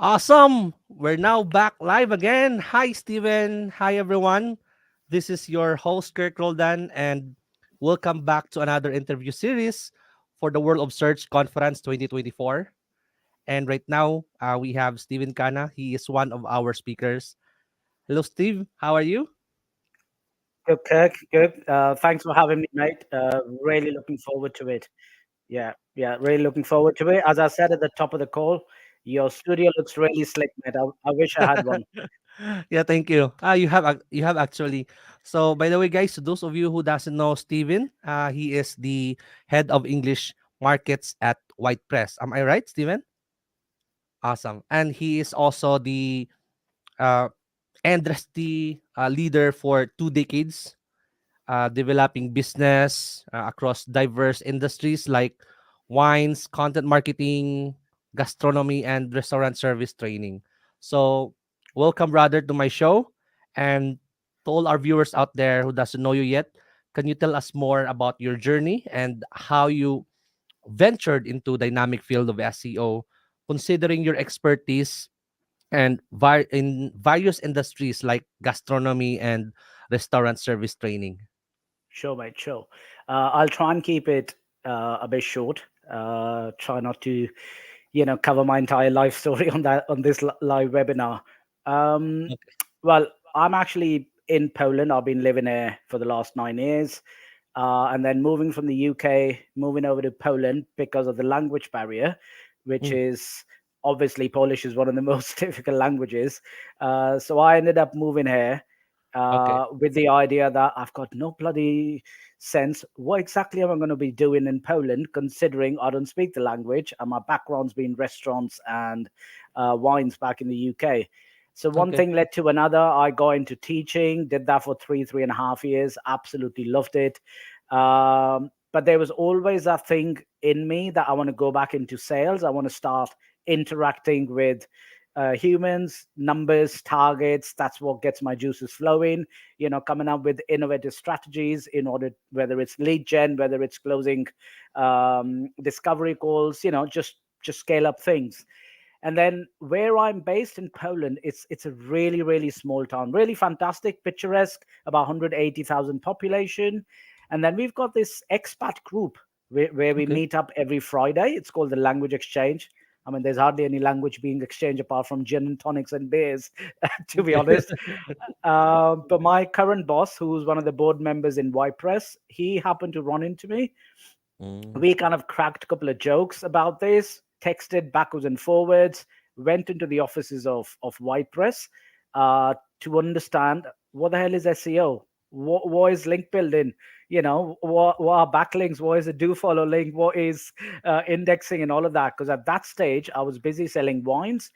Awesome! We're now back live again. Hi, Steven. Hi, everyone. This is your host, Roldan, and welcome back to another interview series for the World of Search Conference 2024. And right now, we have Steven Khanna. He is one of our speakers. Hello, Steve. How are you? Good, Kirk. Good. Thanks for having me, mate. Really looking forward to it. Yeah, really looking forward to it. As I said at the top of the call, your studio looks really slick, mate. I wish I had one. Yeah, thank you. You have actually. So by the way, guys, to those of you who doesn't know Steven, he is the head of English markets at WhitePress. Am I right, Steven? Awesome. And he is also the uh, industry leader for 2 decades, developing business across diverse industries like wines, content marketing, gastronomy, and restaurant service training. So, welcome, brother, to my show. And to all our viewers out there who doesn't know you yet, can you tell us more about your journey and how you ventured into dynamic field of SEO, considering your expertise and in various industries like gastronomy and restaurant service training? Sure, mate. Sure. I'll try and keep it a bit short. Try not to, cover my entire life story on this live webinar. Um, Okay. well, I'm actually in Poland. I've been living here for the last 9 years. And then moving from the UK, moving over to Poland because of the language barrier, which Mm, is obviously Polish is one of the most difficult languages. So I ended up moving here okay. with the idea that I've got no bloody sense what exactly am I going to be doing in Poland, considering I don't speak the language and my background's been restaurants and wines back in the UK. So one Okay. thing led to another. I got into teaching, did that for 3.5 years, absolutely loved it. But there was always that thing in me that I want to go back into sales. I want to start interacting with humans, numbers, targets. That's what gets my juices flowing. Coming up with innovative strategies in order, whether it's lead gen, whether it's closing discovery calls. Just scale up things. And then where I'm based in Poland, it's a really, really small town, really fantastic, picturesque, about 180,000 population. And then we've got this expat group where we Okay. meet up every Friday. It's called the Language Exchange. I mean, there's hardly any language being exchanged apart from gin and tonics and beers, to be Okay. honest. But my current boss, who's one of the board members in WhitePress, he happened to run into me. Mm, We kind of cracked a couple of jokes about this, texted backwards and forwards, went into the offices of WhitePress to understand what the hell is SEO, what is link building, what are backlinks, what is a do follow link, what is indexing and all of that. Because at that stage, I was busy selling wines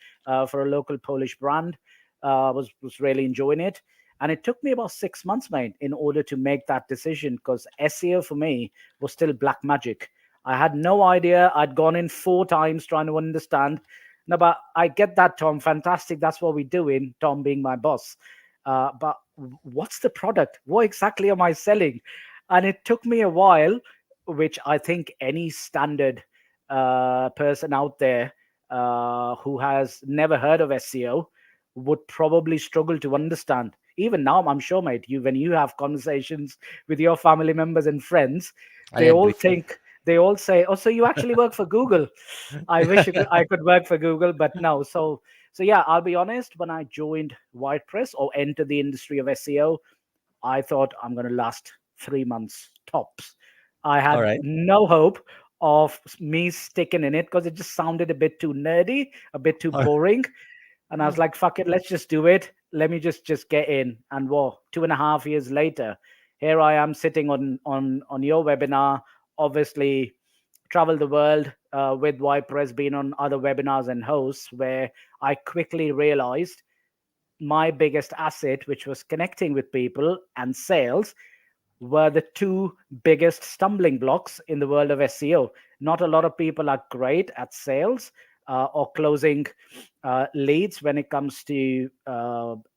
for a local Polish brand, was really enjoying it. And it took me about 6 months, mate, in order to make that decision because SEO for me was still black magic. I had no idea. I'd gone in 4 times trying to understand. No, but I get that, Tom. Fantastic. That's what we're doing, Tom being my boss. But what's the product? What exactly am I selling? And it took me a while, which I think any standard person out there who has never heard of SEO would probably struggle to understand. Even now, I'm sure, mate, when you have conversations with your family members and friends, I they all agree. think they all say, "Oh, so you actually work for Google?" I wish I could work for Google, but no. So yeah, I'll be honest. When I joined WhitePress or entered the industry of SEO, I thought I'm going to last 3 months tops. I All had right. no hope of me sticking in it because it just sounded a bit too nerdy, a bit too All boring. And I was like, fuck it, let's just do it. Let me just get in. And what, 2.5 years later, here I am sitting on your webinar, obviously travel the world with WhitePress, being on other webinars and hosts, where I quickly realized my biggest asset, which was connecting with people and sales, were the two biggest stumbling blocks in the world of SEO. Not a lot of people are great at sales or closing leads when it comes to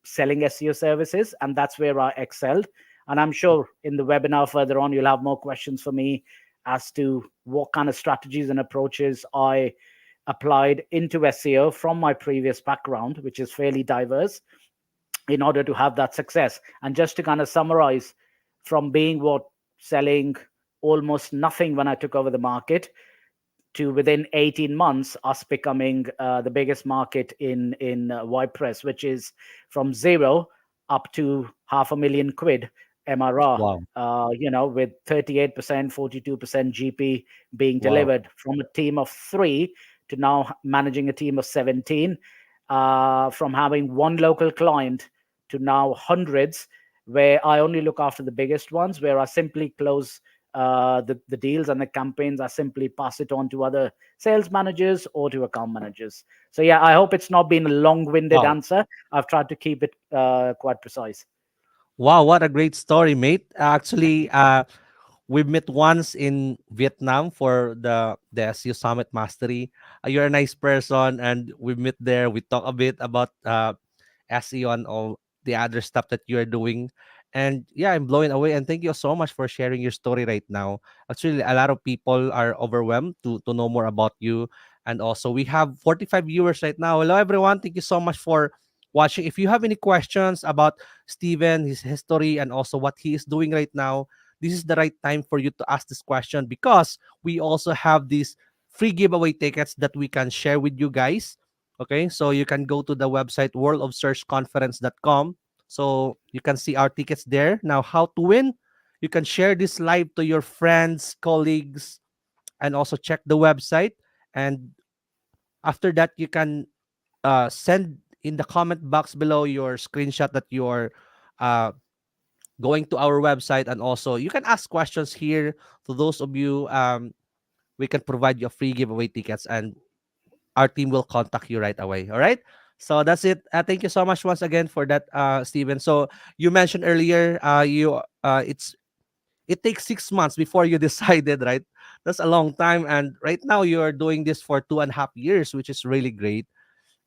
selling SEO services, and that's where I excelled. And I'm sure in the webinar further on, you'll have more questions for me as to what kind of strategies and approaches I applied into SEO from my previous background, which is fairly diverse, in order to have that success. And just to kind of summarize, from being what selling almost nothing when I took over the market, to within 18 months us becoming the biggest market in WhitePress, which is from zero up to half a million quid MRR. Wow. With 38%, 42% GP being Wow. delivered from a team of three to now managing a team of 17, from having one local client to now hundreds, where I only look after the biggest ones, where I simply close the deals and the campaigns. I simply pass it on to other sales managers or to account managers. So yeah, I hope it's not been a long-winded Wow. answer. I've tried to keep it quite precise. Wow, what a great story, mate. Actually, we met once in Vietnam for the SU Summit Mastery. You're a nice person, and we met there. We talk a bit about SEO and all the other stuff that you're doing. And yeah, I'm blown away. And thank you so much for sharing your story right now. Actually, a lot of people are overwhelmed to know more about you. And also, we have 45 viewers right now. Hello, everyone. Thank you so much for watching. If you have any questions about Steven, his history, and also what he is doing right now, this is the right time for you to ask this question, because we also have these free giveaway tickets that we can share with you guys. Okay, so you can go to the website worldofsearchconference.com. So you can see our tickets there. Now, how to win? You can share this live to your friends, colleagues, and also check the website. And after that, you can send in the comment box below your screenshot that you're uh, going to our website. And also, you can ask questions here to those of you. We can provide you a free giveaway tickets, and our team will contact you right away. All right. So that's it. Thank you so much once again for that, Steven. So you mentioned earlier, it takes 6 months before you decided, right? That's a long time, and right now you're doing this for 2.5 years, which is really great.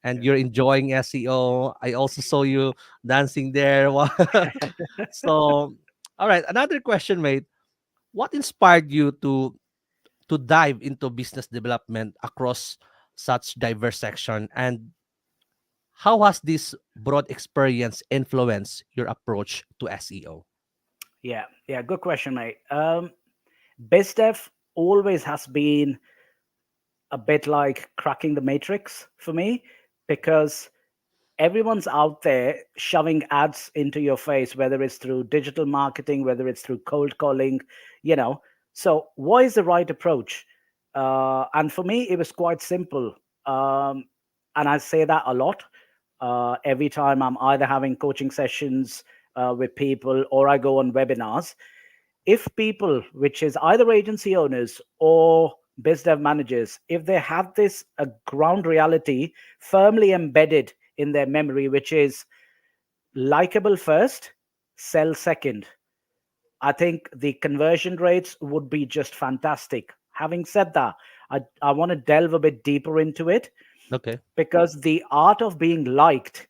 And you're enjoying SEO. I also saw you dancing there. So, all right. Another question, mate. What inspired you to dive into business development across such diverse section, and how has this broad experience influenced your approach to SEO? Yeah, good question, mate. BizDev always has been a bit like cracking the matrix for me, because everyone's out there shoving ads into your face, whether it's through digital marketing, whether it's through cold calling, you know. So, what is the right approach? And for me, it was quite simple. And I say that a lot. Every time I'm either having coaching sessions with people or I go on webinars, if people, which is either agency owners or biz dev managers, if they have this ground reality firmly embedded in their memory, which is likable first, sell second, I think the conversion rates would be just fantastic. Having said that, I want to delve a bit deeper into it, Okay. because the art of being liked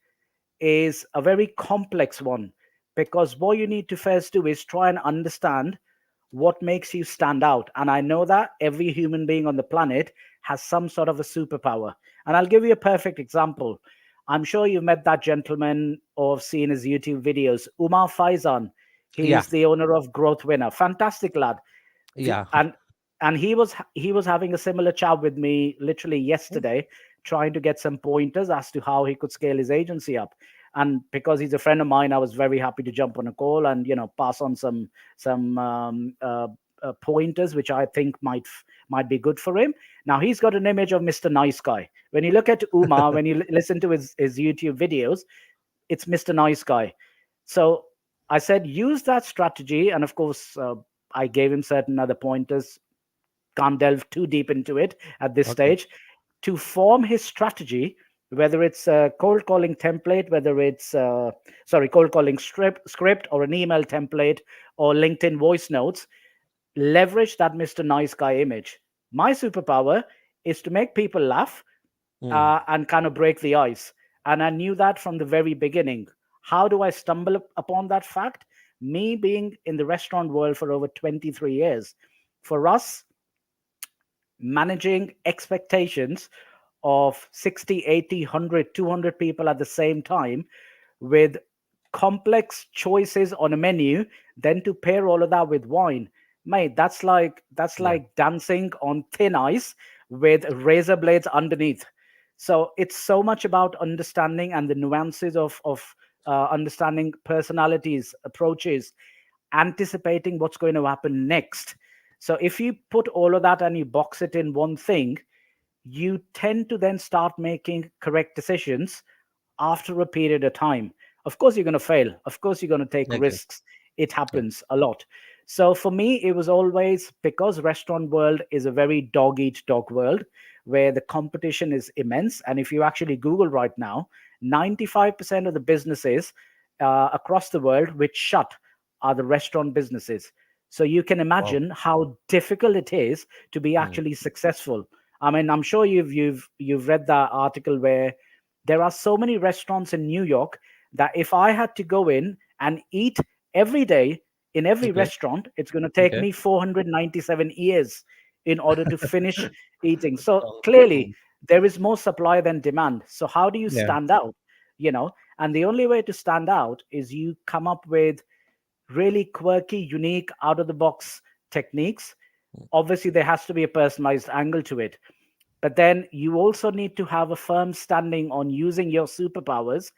is a very complex one, because what you need to first do is try and understand what makes you stand out. And I know that every human being on the planet has some sort of a superpower. And I'll give you a perfect example. I'm sure you've met that gentleman or seen his YouTube videos, Umar Faizan. Yeah. He's the owner of Growth Winner. Fantastic lad. The, Yeah. and he was having a similar chat with me literally yesterday, trying to get some pointers as to how he could scale his agency up. And because he's a friend of mine, I was very happy to jump on a call and pass on some pointers which I think might be good for him. Now he's got an image of Mr. Nice Guy. When you look at Umar, when you listen to his YouTube videos, it's Mr. Nice Guy. So I said use that strategy, and of course I gave him certain other pointers. Can't delve too deep into it at this Okay. stage. To form his strategy, whether it's a cold calling template, whether it's cold calling script or an email template or LinkedIn voice notes, leverage that Mr. Nice Guy image. My superpower is to make people laugh Mm. and kind of break the ice. And I knew that from the very beginning. How do I stumble upon that fact? Me being in the restaurant world for over 23 years. For us, managing expectations of 60, 80, 100, 200 people at the same time with complex choices on a menu, then to pair all of that with wine, mate, that's Yeah. like dancing on thin ice with razor blades underneath. So it's so much about understanding and the nuances of understanding personalities, approaches, anticipating what's going to happen next. So if you put all of that and you box it in one thing, you tend to then start making correct decisions after a period of time. Of course, you're going to fail. Of course, you're going to take I agree. risks. It Yeah. happens a lot. So for me, it was always because restaurant world is a very dog eat dog world where the competition is immense. And if you actually Google right now, 95% of the businesses across the world which shut are the restaurant businesses. So you can Wow. imagine how difficult it is to be Mm. actually successful. I mean, I'm sure you've read that article where there are so many restaurants in New York that if I had to go in and eat every day in every Okay. restaurant, it's going to take Okay. me 497 years in order to finish eating. So Oh, clearly, mm. there is more supply than demand. So how do you Yeah. stand out? You know, and the only way to stand out is you come up with really quirky, unique, out of the box techniques. Obviously, there has to be a personalized angle to it. But then you also need to have a firm standing on using your superpowers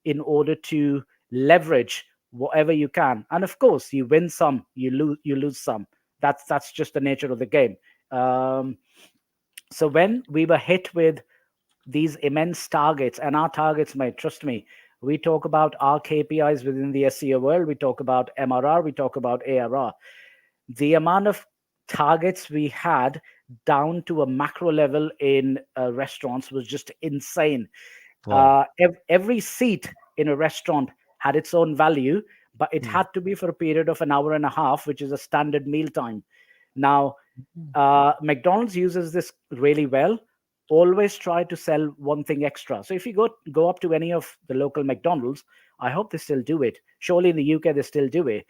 in order to leverage whatever you can. And of course, you win some, you lose some. That's just the nature of the game. Um, so when we were hit with these immense targets, and our targets, mate, trust me, we talk about our KPIs within the SEO world, we talk about MRR, we talk about ARR. The amount of targets we had down to a macro level in restaurants was just insane. Wow. Every seat in a restaurant had its own value, but it Mm. had to be for a period of an hour and a half, which is a standard meal time. Now, Mm. McDonald's uses this really well. Always try to sell one thing extra. So if you go up to any of the local McDonald's, I hope they still do it. Surely in the UK they still do it.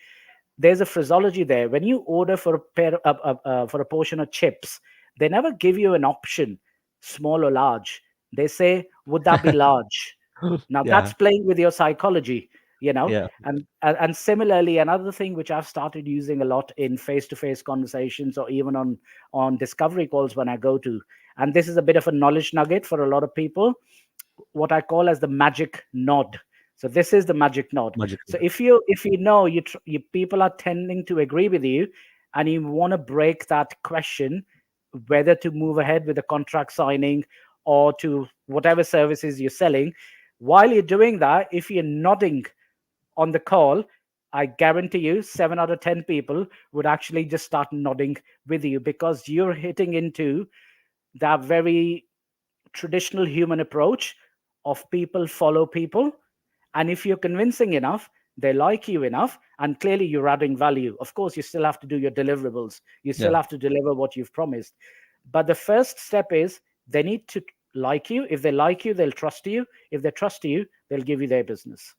There's a phraseology there. When you order for for a portion of chips, they never give you an option, small or large. They say, "Would that be large?" Now Yeah. that's playing with your psychology, you know. Yeah. And similarly, another thing which I've started using a lot in face-to-face conversations or even on discovery calls when I go to, and this is a bit of a knowledge nugget for a lot of people, what I call as the magic nod. So this is the magic nod. Magic. So if you know you people are tending to agree with you, and you want to break that question whether to move ahead with the contract signing or to whatever services you're selling, while you're doing that, if you're nodding on the call, I guarantee you 7 out of 10 people would actually just start nodding with you because you're hitting into that very traditional human approach of people follow people. And if you're convincing enough, they like you enough, and clearly you're adding value. Of course, you still have to do your deliverables, you still Yeah. have to deliver what you've promised. But the first step is they need to like you. If they like you, they'll trust you. If they trust you, they'll give you their business.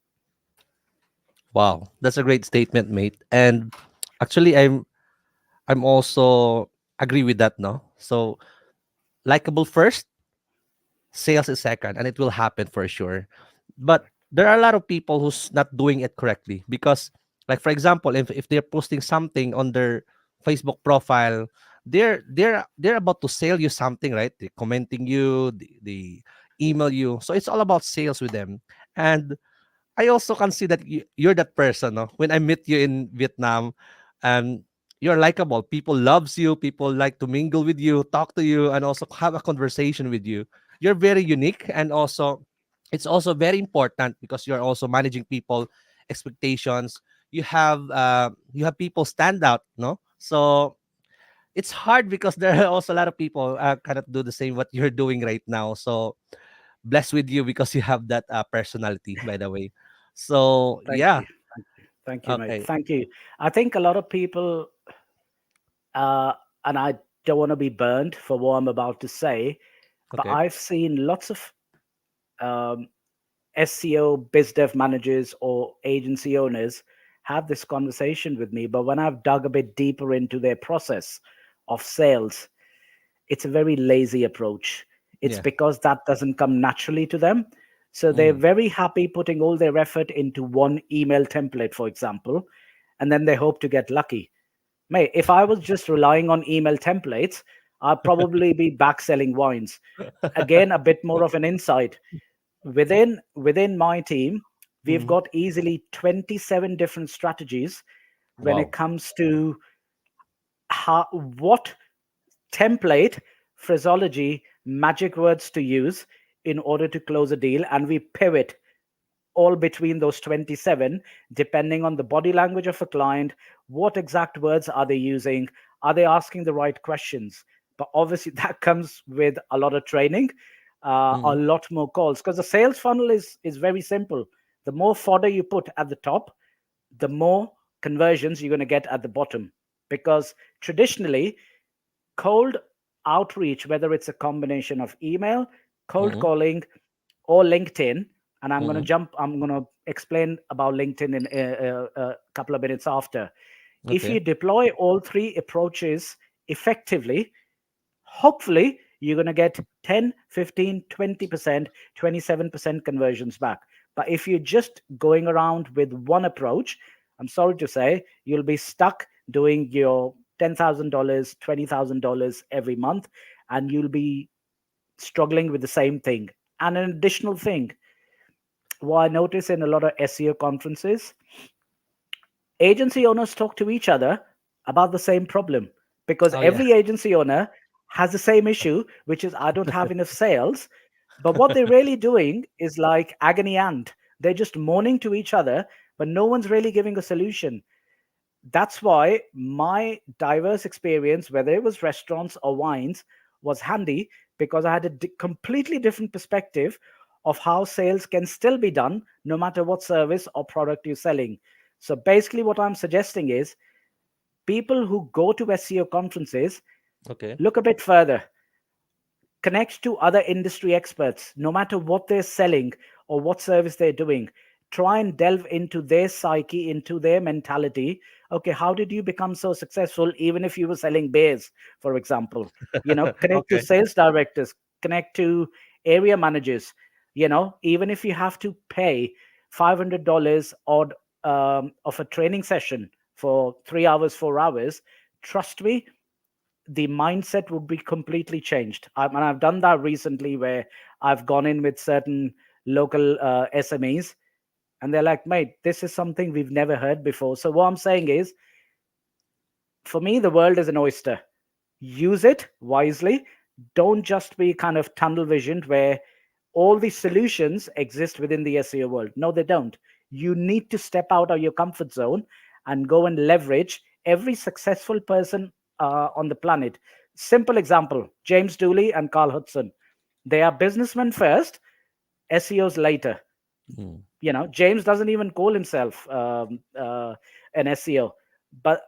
Wow. That's a great statement, mate. And actually, I'm also agree with that. No. So likable first, sales is second, and it will happen for sure. But there are a lot of people who's not doing it correctly because, like for example, if they're posting something on their Facebook profile, they're about to sell you something, right? They're commenting you, they email you, so it's all about sales with them. And I also can see that you're that person. No? When I met you in Vietnam, and you're likable. People loves you. People like to mingle with you, talk to you, and also have a conversation with you. You're very unique, and also it's also very important because you're also managing people expectations. You have people stand out, no? So it's hard because there are also a lot of people cannot do the same what you're doing right now. So blessed with you because you have that personality, by the way. So Thank yeah. you. Thank you, mate. Okay. Thank you. I think a lot of people, uh, and I don't want to be burned for what I'm about to say, but Okay. I've seen lots of um, SEO, biz dev managers, or agency owners have this conversation with me. But when I've dug a bit deeper into their process of sales, it's a very lazy approach. It's Yeah. because that doesn't come naturally to them. So they're Mm. very happy putting all their effort into one email template, for example, and then they hope to get lucky. Mate, if I was just relying on email templates, I'd probably be back selling wines. Again, a bit more of an insight. Within my team, we've Mm. got easily 27 different strategies when it Wow. comes to what template, phraseology, magic words to use in order to close a deal, and we pivot all between those 27 depending on the body language of a client. What exact words are they using? Are they asking the right questions? But obviously that comes with a lot of training, a Mm. lot more calls, because the sales funnel is very simple. The more fodder you put at the top, the more conversions you're going to get at the bottom. Because traditionally, cold outreach, whether it's a combination of email, cold Mm. calling, or LinkedIn, and Mm. I'm going to explain about LinkedIn in a couple of minutes after. If you Okay. deploy all three approaches effectively, hopefully you're going to get 10, 15, 20%, 27% conversions back. But if you're just going around with one approach, I'm sorry to say, you'll be stuck doing your $10,000, $20,000 every month, and you'll be struggling with the same thing. And an additional thing, what I notice in a lot of SEO conferences, agency owners talk to each other about the same problem, because Oh yeah. every agency owner has the same issue, which is I don't have enough sales. But what they're really doing is like agony aunt. They're just moaning to each other, but no one's really giving a solution. That's why my diverse experience, whether it was restaurants or wines, was handy, because I had a completely different perspective of how sales can still be done no matter what service or product you're selling. So basically, what I'm suggesting is people who go to SEO conferences, Okay. look a bit further, connect to other industry experts, no matter what they're selling or what service they're doing. Try and delve into their psyche, into their mentality. Okay, how did you become so successful, even if you were selling beers, for example? Connect to Okay. sales directors, connect to area managers. Even if you have to pay $500 odd of a training session for 3 hours, 4 hours, trust me, the mindset would be completely changed. And I've done that recently, where I've gone in with certain local SMEs, and they're like, mate, this is something we've never heard before. So what I'm saying is, for me, the world is an oyster. Use it wisely. Don't just be kind of tunnel visioned where all the solutions exist within the SEO world. No, they don't. You need to step out of your comfort zone and go and leverage every successful person on the planet. Simple example: James Dooley and Carl Hudson. They are businessmen first, SEOs later. Mm. James doesn't even call himself an SEO, but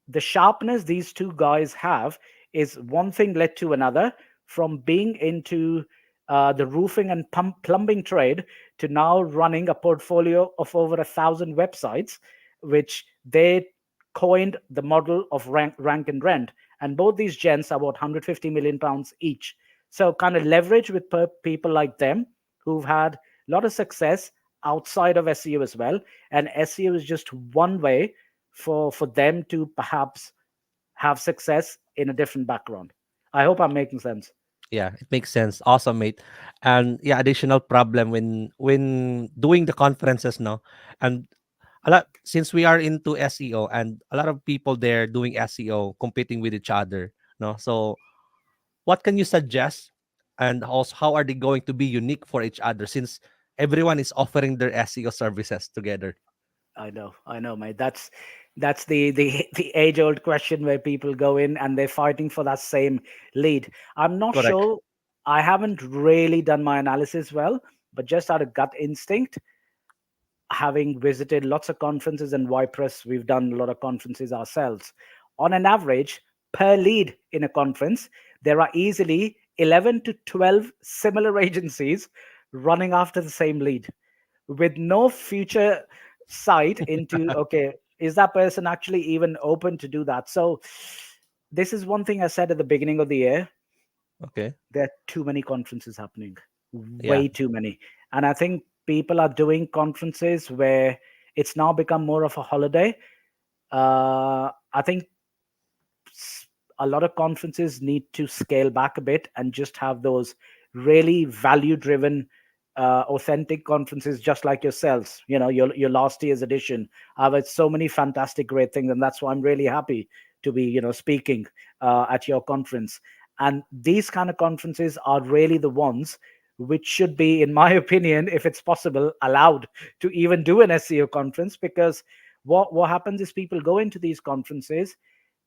the sharpness these two guys have is one thing led to another, from being into the roofing and plumbing trade to now running a portfolio of over 1,000 websites, which they coined the model of rank and rent. And both these gents are about 150 million pounds each. So kind of leverage with people like them who've had a lot of success outside of SEO as well. And SEO is just one way for them to perhaps have success in a different background. I hope I'm making sense. Yeah, it makes sense. Awesome, mate. And yeah, additional problem when doing the conferences, no, and a lot since we are into SEO and a lot of people there doing SEO competing with each other, no. So what can you suggest, and also how are they going to be unique for each other since everyone is offering their SEO services together? I know, mate. That's the the age old question where people go in and they're fighting for that same lead. I'm not Correct. sure. I haven't really done my analysis well, but just out of gut instinct, having visited lots of conferences and WhitePress, we've done a lot of conferences ourselves. On an average, per lead in a conference, there are easily 11 to 12 similar agencies running after the same lead, with no future sight into, okay, is that person actually even open to do that? So this is one thing I said at the beginning of the year. Okay. There are too many conferences happening, Yeah. way too many. And I think people are doing conferences where it's now become more of a holiday. I think s- a lot of conferences need to scale back a bit and just have those really value driven, authentic conferences, just like yourselves. You know, your last year's edition. I've had so many fantastic, great things, and that's why I'm really happy to be, speaking at your conference. And these kind of conferences are really the ones which should be, in my opinion, if it's possible, allowed to even do an SEO conference, because what happens is people go into these conferences,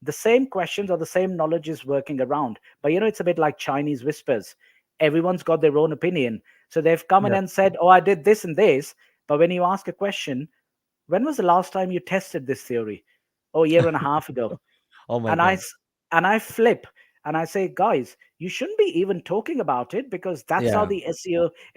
the same questions or the same knowledge is working around. But it's a bit like Chinese whispers. Everyone's got their own opinion. So they've come in Yeah. and said, "Oh, I did this and this." But when you ask a question, when was the last time you tested this theory? Oh, a year and a half ago. Oh my and I God. s- and I flip and I say, guys, you shouldn't be even talking about it, because that's how Yeah. the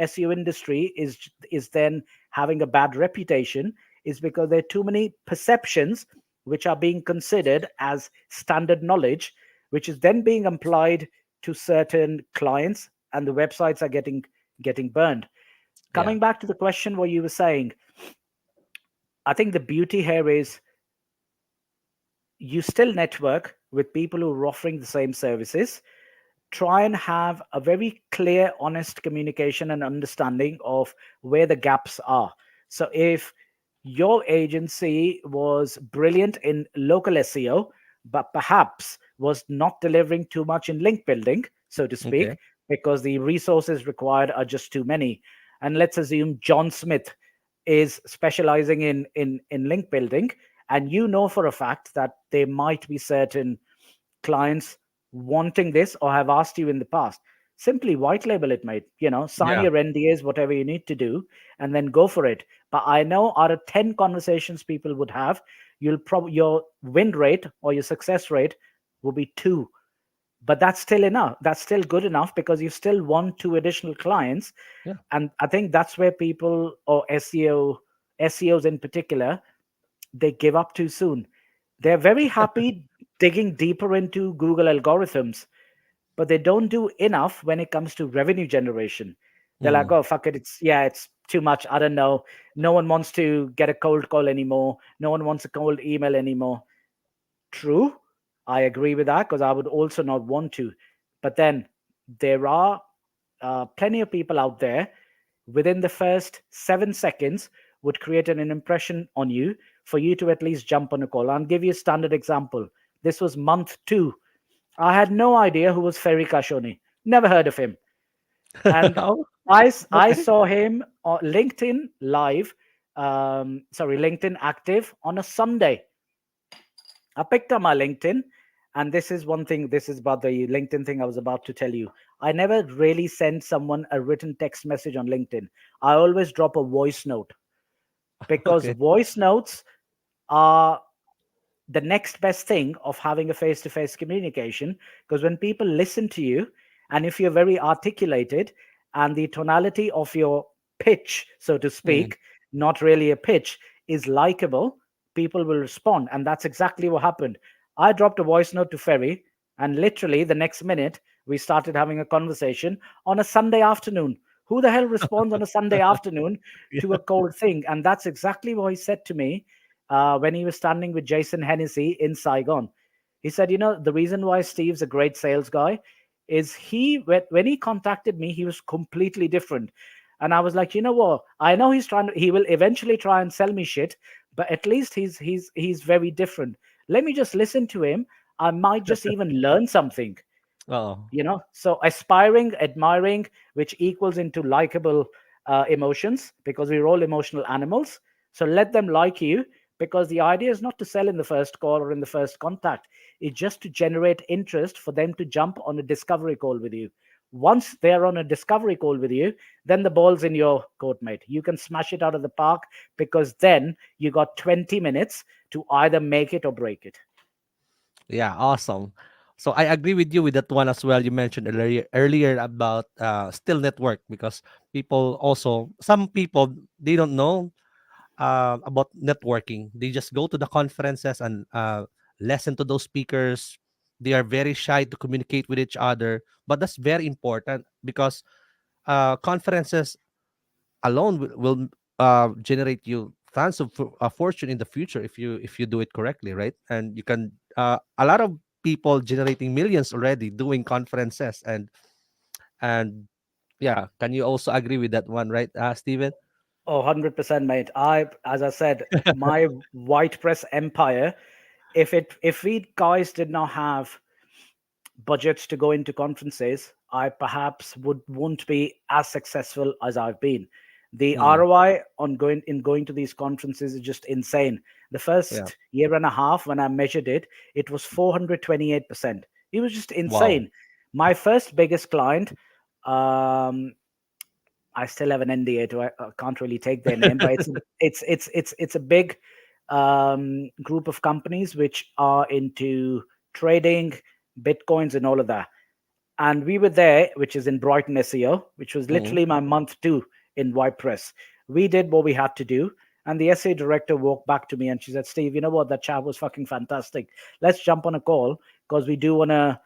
SEO industry is then having a bad reputation, is because there are too many perceptions which are being considered as standard knowledge, which is then being applied to certain clients, and the websites are getting burned. Yeah. Coming back to the question, what you were saying, I think the beauty here is you still network with people who are offering the same services. Try and have a very clear, honest communication and understanding of where the gaps are. So if your agency was brilliant in local SEO, but perhaps was not delivering too much in link building, so to speak, Okay. because the resources required are just too many. And let's assume John Smith is specializing in link building, and you know for a fact that there might be certain clients wanting this or have asked you in the past. Simply white label it, mate. Sign Yeah. your NDAs, whatever you need to do, and then go for it. But I know out of 10 conversations people would have, you'll probably your win rate or your success rate will be 2. But that's still enough. That's still good enough, because you still want 2 additional clients. Yeah. And I think that's where people, or SEOs in particular, they give up too soon. They're very happy digging deeper into Google algorithms, but they don't do enough when it comes to revenue generation. They're like, Mm. oh, fuck it. It's too much. I don't know. No one wants to get a cold call anymore. No one wants a cold email anymore. True. I agree with that, because I would also not want to. But then there are plenty of people out there within the first 7 seconds would create an impression on you for you to at least jump on a call. I'll give you a standard example. This was month 2. I had no idea who was Ferry Kashoni. Never heard of him. And Oh, I okay. saw him on LinkedIn live, LinkedIn active on a Sunday. I picked up my LinkedIn, and this is one thing. This is about the LinkedIn thing I was about to tell you. I never really send someone a written text message on LinkedIn. I always drop a voice note, because Okay. voice notes are the next best thing of having a face to face communication. Because when people listen to you, and if you're very articulated, and the tonality of your pitch, so to Mm. speak, not really a pitch, is likable, people will respond. And that's exactly what happened. I dropped a voice note to Ferry, and literally the next minute, we started having a conversation on a Sunday afternoon. Who the hell responds on a Sunday afternoon to Yeah. a cold thing? And that's exactly what he said to me when he was standing with Jason Hennessy in Saigon. He said, the reason why Steve's a great sales guy is when he contacted me, he was completely different. And I was like, you know what? I know he will eventually try and sell me shit, but at least he's very different. Let me just listen to him. I might just even learn something. Oh, So aspiring, admiring, which equals into likable emotions, because we're all emotional animals. So let them like you, because the idea is not to sell in the first call or in the first contact. It's just to generate interest for them to jump on a discovery call with you. Once they're on a discovery call with you, then the ball's in your court, mate. You can smash it out of the park, because then you got 20 minutes to either make it or break it. yeah, awesome. So I agree with you with that one as well. You mentioned earlier about still network, because some people, they don't know about networking. They just go to the conferences and listen to those speakers, They are very shy to communicate with each other, but that's very important because conferences alone will generate you tons of fortune in the future if you do it correctly, right? And you can a lot of people generating millions already doing conferences, and yeah, can you also agree with that one, right, Steven? Oh, 100%, mate. As I said, my white press empire, if we guys did not have budgets to go into conferences, I perhaps won't be as successful as I've been. The Mm, ROI on going to these conferences is just insane. The yeah. first year and a half when I measured it, it was 428%. It was just Wow. insane. My first biggest client, um, I still have an NDA, to I can't really take their name, but it's a big group of companies which are into trading, bitcoins, and all of that. And we were there, which is in Brighton SEO, which was Mm, literally my month two in WhitePress. We did what we had to do. And the SA director walked back to me and she said, Steve, you know what? That chat was fucking fantastic. Let's jump on a call because we do want to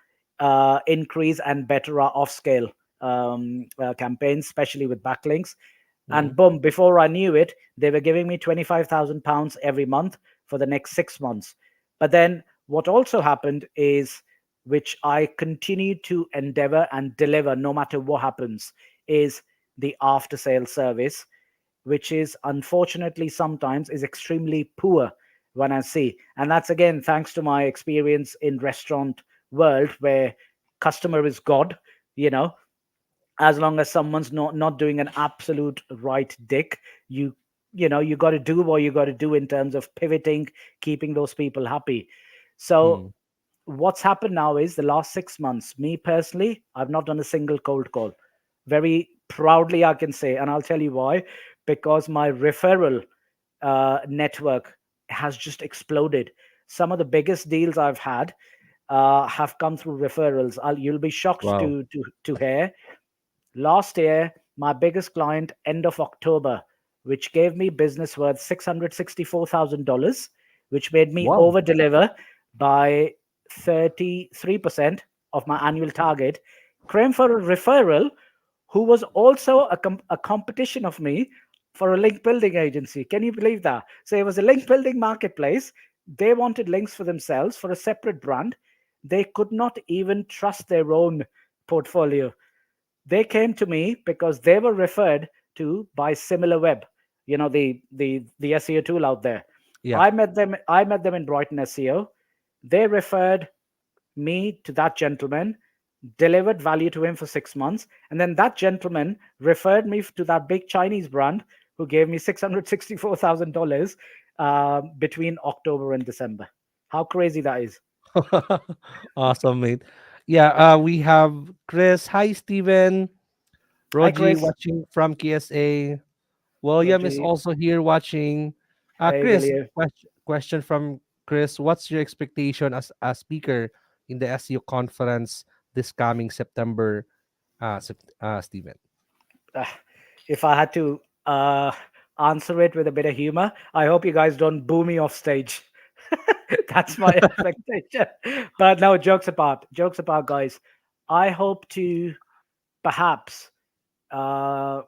increase and better our off scale campaigns, especially with backlinks. mm. And boom, before I knew it, they were giving me £25,000 every month for the next 6 months. But then what also happened is, which I continue to endeavor and deliver no matter what happens, is the after sale service, which is unfortunately sometimes is extremely poor when I see. And that's again thanks to my experience in restaurant world where customer is God, you know, as long as someone's not doing an absolute right dick, you got to do what you got to do in terms of pivoting, keeping those people happy. So Mm. what's happened now is the last 6 months, me personally, I've not done a single cold call. Very proudly, I can say, and I'll tell you why. Because my referral network has just exploded. Some of the biggest deals I've had have come through referrals. You'll be shocked Wow. to hear. Last year, my biggest client, end of October, which gave me business worth $664,000, which made me Wow. over deliver by 33% of my annual target, came for a referral who was also a competition of me for a link building agency. Can you believe that? So it was a link building marketplace. They wanted links for themselves for a separate brand. They could not even trust their own portfolio. They came to me because they were referred to by SimilarWeb, the SEO tool out there. Yeah. I met them in Brighton SEO. They referred me to that gentleman, delivered value to him for 6 months, and then that gentleman referred me to that big Chinese brand who gave me $664,000 between October and December. How crazy that is. Awesome, mate. Yeah, we have Chris. Hi, Steven. Hi, Roji Chris. watching from KSA. William is Roger. also here watching. Hey, Chris, William. question from Chris. What's your expectation as a speaker in the SEO conference this coming September, Steven? uh, if I had to answer it with a bit of humor, I hope you guys don't boo me off stage. That's my expectation. But no, jokes apart, guys. I hope to perhaps uh,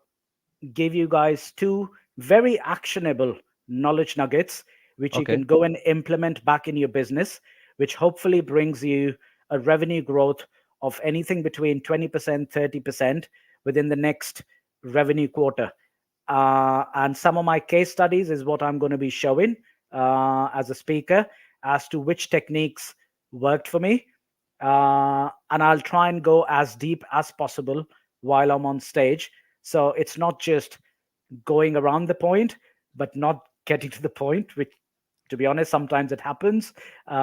give you guys two very actionable knowledge nuggets, which you Okay. can go and implement back in your business, which hopefully brings you a revenue growth of anything between 20%, 30% within the next revenue quarter. And some of my case studies is what I'm going to be showing as a speaker as to which techniques worked for me. And I'll try and go as deep as possible while I'm on stage. So it's not just going around the point, but not getting to the point, which, to be honest, sometimes it happens with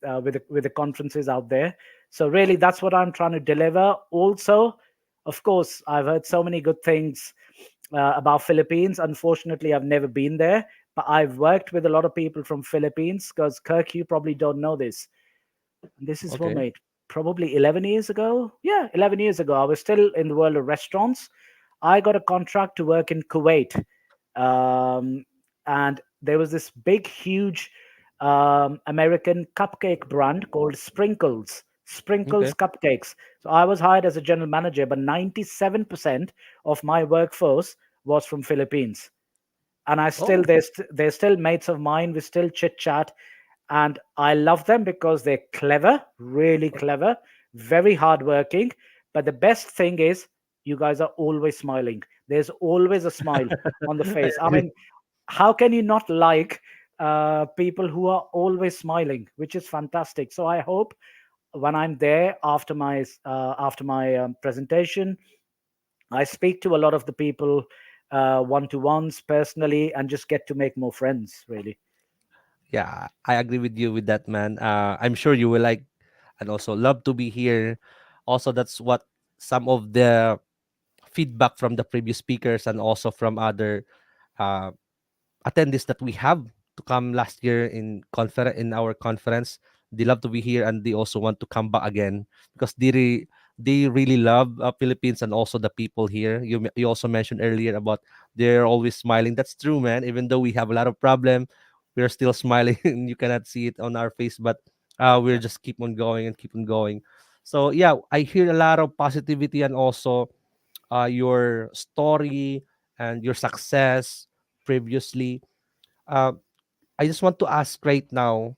the conferences out there. So really, that's what I'm trying to deliver. Also, of course, I've heard so many good things about Philippines. Unfortunately, I've never been there, but I've worked with a lot of people from Philippines because Kherk, you probably don't know this. This is what, Okay. mate, probably 11 years ago. Yeah, 11 years ago. I was still in the world of restaurants. I got a contract to work in Kuwait. Um, and there was this big, huge American cupcake brand called Sprinkles Okay. Cupcakes. So I was hired as a general manager, but 97% of my workforce was from Philippines. And I still Oh, they're still mates of mine. We still chit chat, and I love them because they're clever, really clever, very hardworking. But the best thing is, you guys are always smiling. There's always a smile on the I face. I agree. mean, how can you not like people who are always smiling, which is fantastic. So I hope when I'm there after my presentation, I speak to a lot of the people one to ones personally and just get to make more friends, really. Yeah, I agree with you with that, man. I'm sure you will like and also love to be here. Also, that's what some of the feedback from the previous speakers and also from other uh, attendees that we have to come last year in our conference. They love to be here and they also want to come back again because they really love Philippines and also the people here. You also mentioned earlier about they're always smiling. That's true, man. Even though we have a lot of problem, we're still smiling. You cannot see it on our face, but we're Yeah, just keep on going and keep on going. So yeah, I hear a lot of positivity and also your story and your success previously. Uh, I just want to ask right now,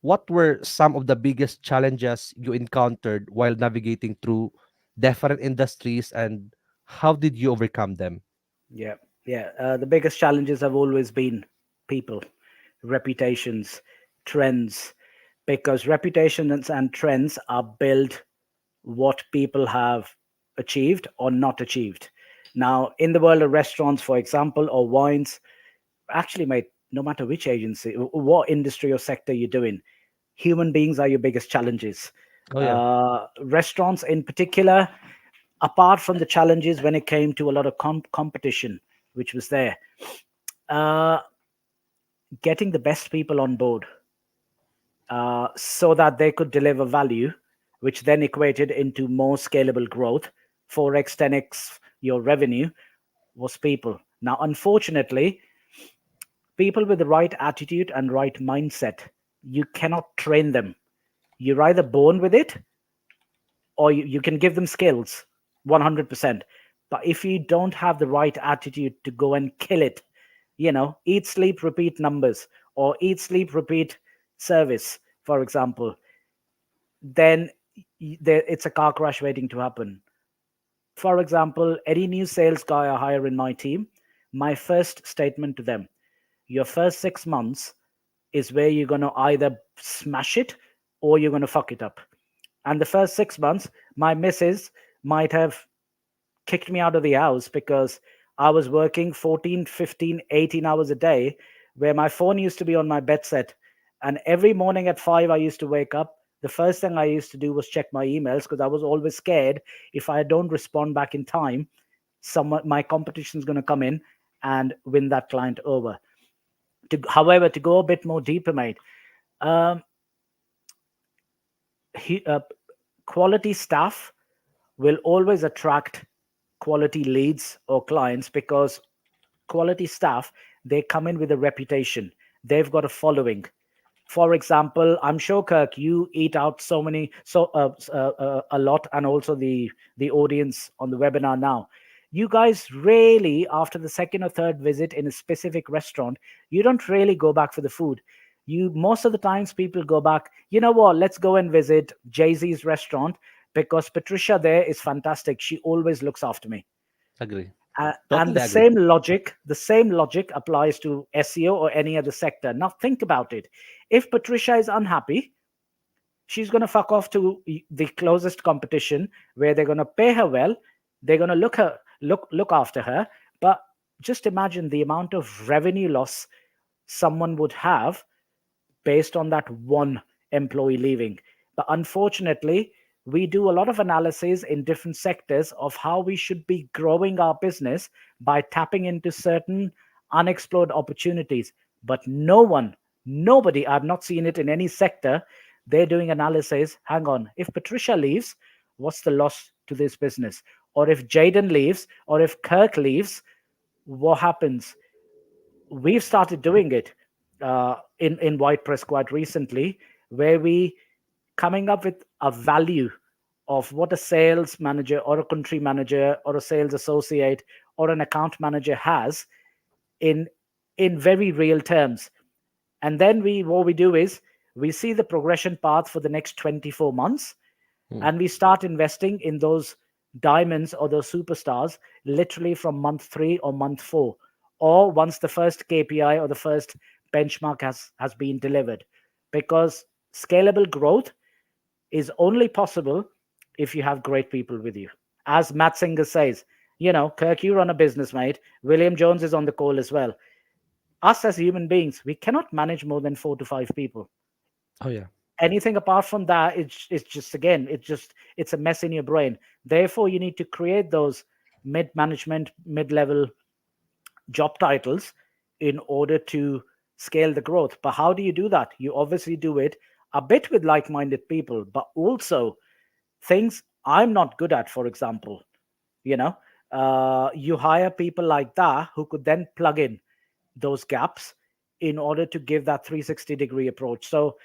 what were some of the biggest challenges you encountered while navigating through different industries and how did you overcome them? yeah, yeah. The biggest challenges have always been people, reputations, trends, because reputations and trends are built what people have achieved or not achieved. Now, in the world of restaurants, for example, or wines, actually, mate, no matter which agency, what industry or sector you're doing, human beings are your biggest challenges. Oh yeah, Restaurants, in particular, apart from the challenges when it came to a lot of competition, which was there, uh, getting the best people on board so that they could deliver value, which then equated into more scalable growth, 4x, 10x your revenue, was people. Now, unfortunately, people with the right attitude and right mindset, you cannot train them. You're either born with it or you can give them skills 100%. But if you don't have the right attitude to go and kill it, eat, sleep, repeat numbers, or eat, sleep, repeat service, for example, then it's a car crash waiting to happen. For example, any new sales guy I hire in my team, my first statement to them: your first 6 months is where you're going to either smash it or you're going to fuck it up. And the first 6 months, my missus might have kicked me out of the house because I was working 14, 15, 18 hours a day, where my phone used to be on my bedset. And every morning at 5, I used to wake up. The first thing I used to do was check my emails because I was always scared if I don't respond back in time, someone my competition is going to come in and win that client over. However, to go a bit more deeper, mate, um, he, quality staff will always attract quality leads or clients because quality staff, they come in with a reputation, they've got a following. For example, I'm sure, Kirk, you eat out a lot, and also the audience on the webinar now, you guys really, after the second or third visit in a specific restaurant, you don't really go back for the food. You, most of the times, people go back, you know what, let's go and visit Jay-Z's restaurant because Patricia there is fantastic, she always looks after me. agree. And Totally agree. the same logic applies to SEO or any other sector. Now think about it. If Patricia is unhappy, she's going to fuck off to the closest competition where they're going to pay her well. They're going to look after her. But just imagine the amount of revenue loss someone would have based on that one employee leaving. But unfortunately, we do a lot of analysis in different sectors of how we should be growing our business by tapping into certain unexplored opportunities. But nobody, I've not seen it in any sector, they're doing analysis. Hang on, if Patricia leaves, what's the loss to this business? Or if Jaden leaves, or if Kherk leaves, what happens? We've started doing it. in WhitePress quite recently, where we coming up with a value of what a sales manager or a country manager or a sales associate or an account manager has in very real terms. And then we what we do is we see the progression path for the next 24 months, Mm. and we start investing in those diamonds or those superstars literally from month 3 or month 4, or once the first KPI or the first benchmark has been delivered. Because scalable growth is only possible if you have great people with you. As Matt Singer says, Kherk, you run a business, mate. William Jones is on the call as well. Us as human beings, we cannot manage more than 4 to 5 people. Oh yeah. Anything apart from that, it's just, again, it's a mess in your brain. Therefore, you need to create those mid-management, mid-level job titles in order to scale the growth. But how do you do that? You obviously do it a bit with like-minded people, but also things I'm not good at. For example, you know you hire people like that who could then plug in those gaps in order to give that 360-degree approach. So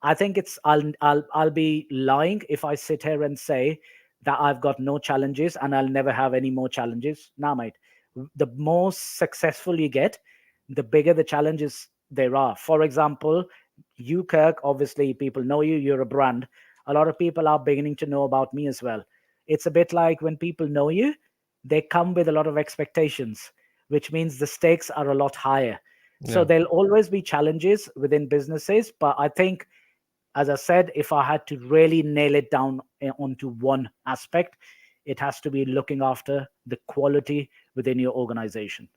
I think I'll be lying if I sit here and say that I've got no challenges and I'll never have any more challenges. Nah, mate. The more successful you get, the bigger the challenges there are. For example, you, Kherk, obviously people know you, you're a brand. A lot of people are beginning to know about me as well. It's a bit like when people know you, they come with a lot of expectations, which means the stakes are a lot higher. So Yeah. there'll always be challenges within businesses, but I think, as I said, if I had to really nail it down onto one aspect, it has to be looking after the quality within your organization.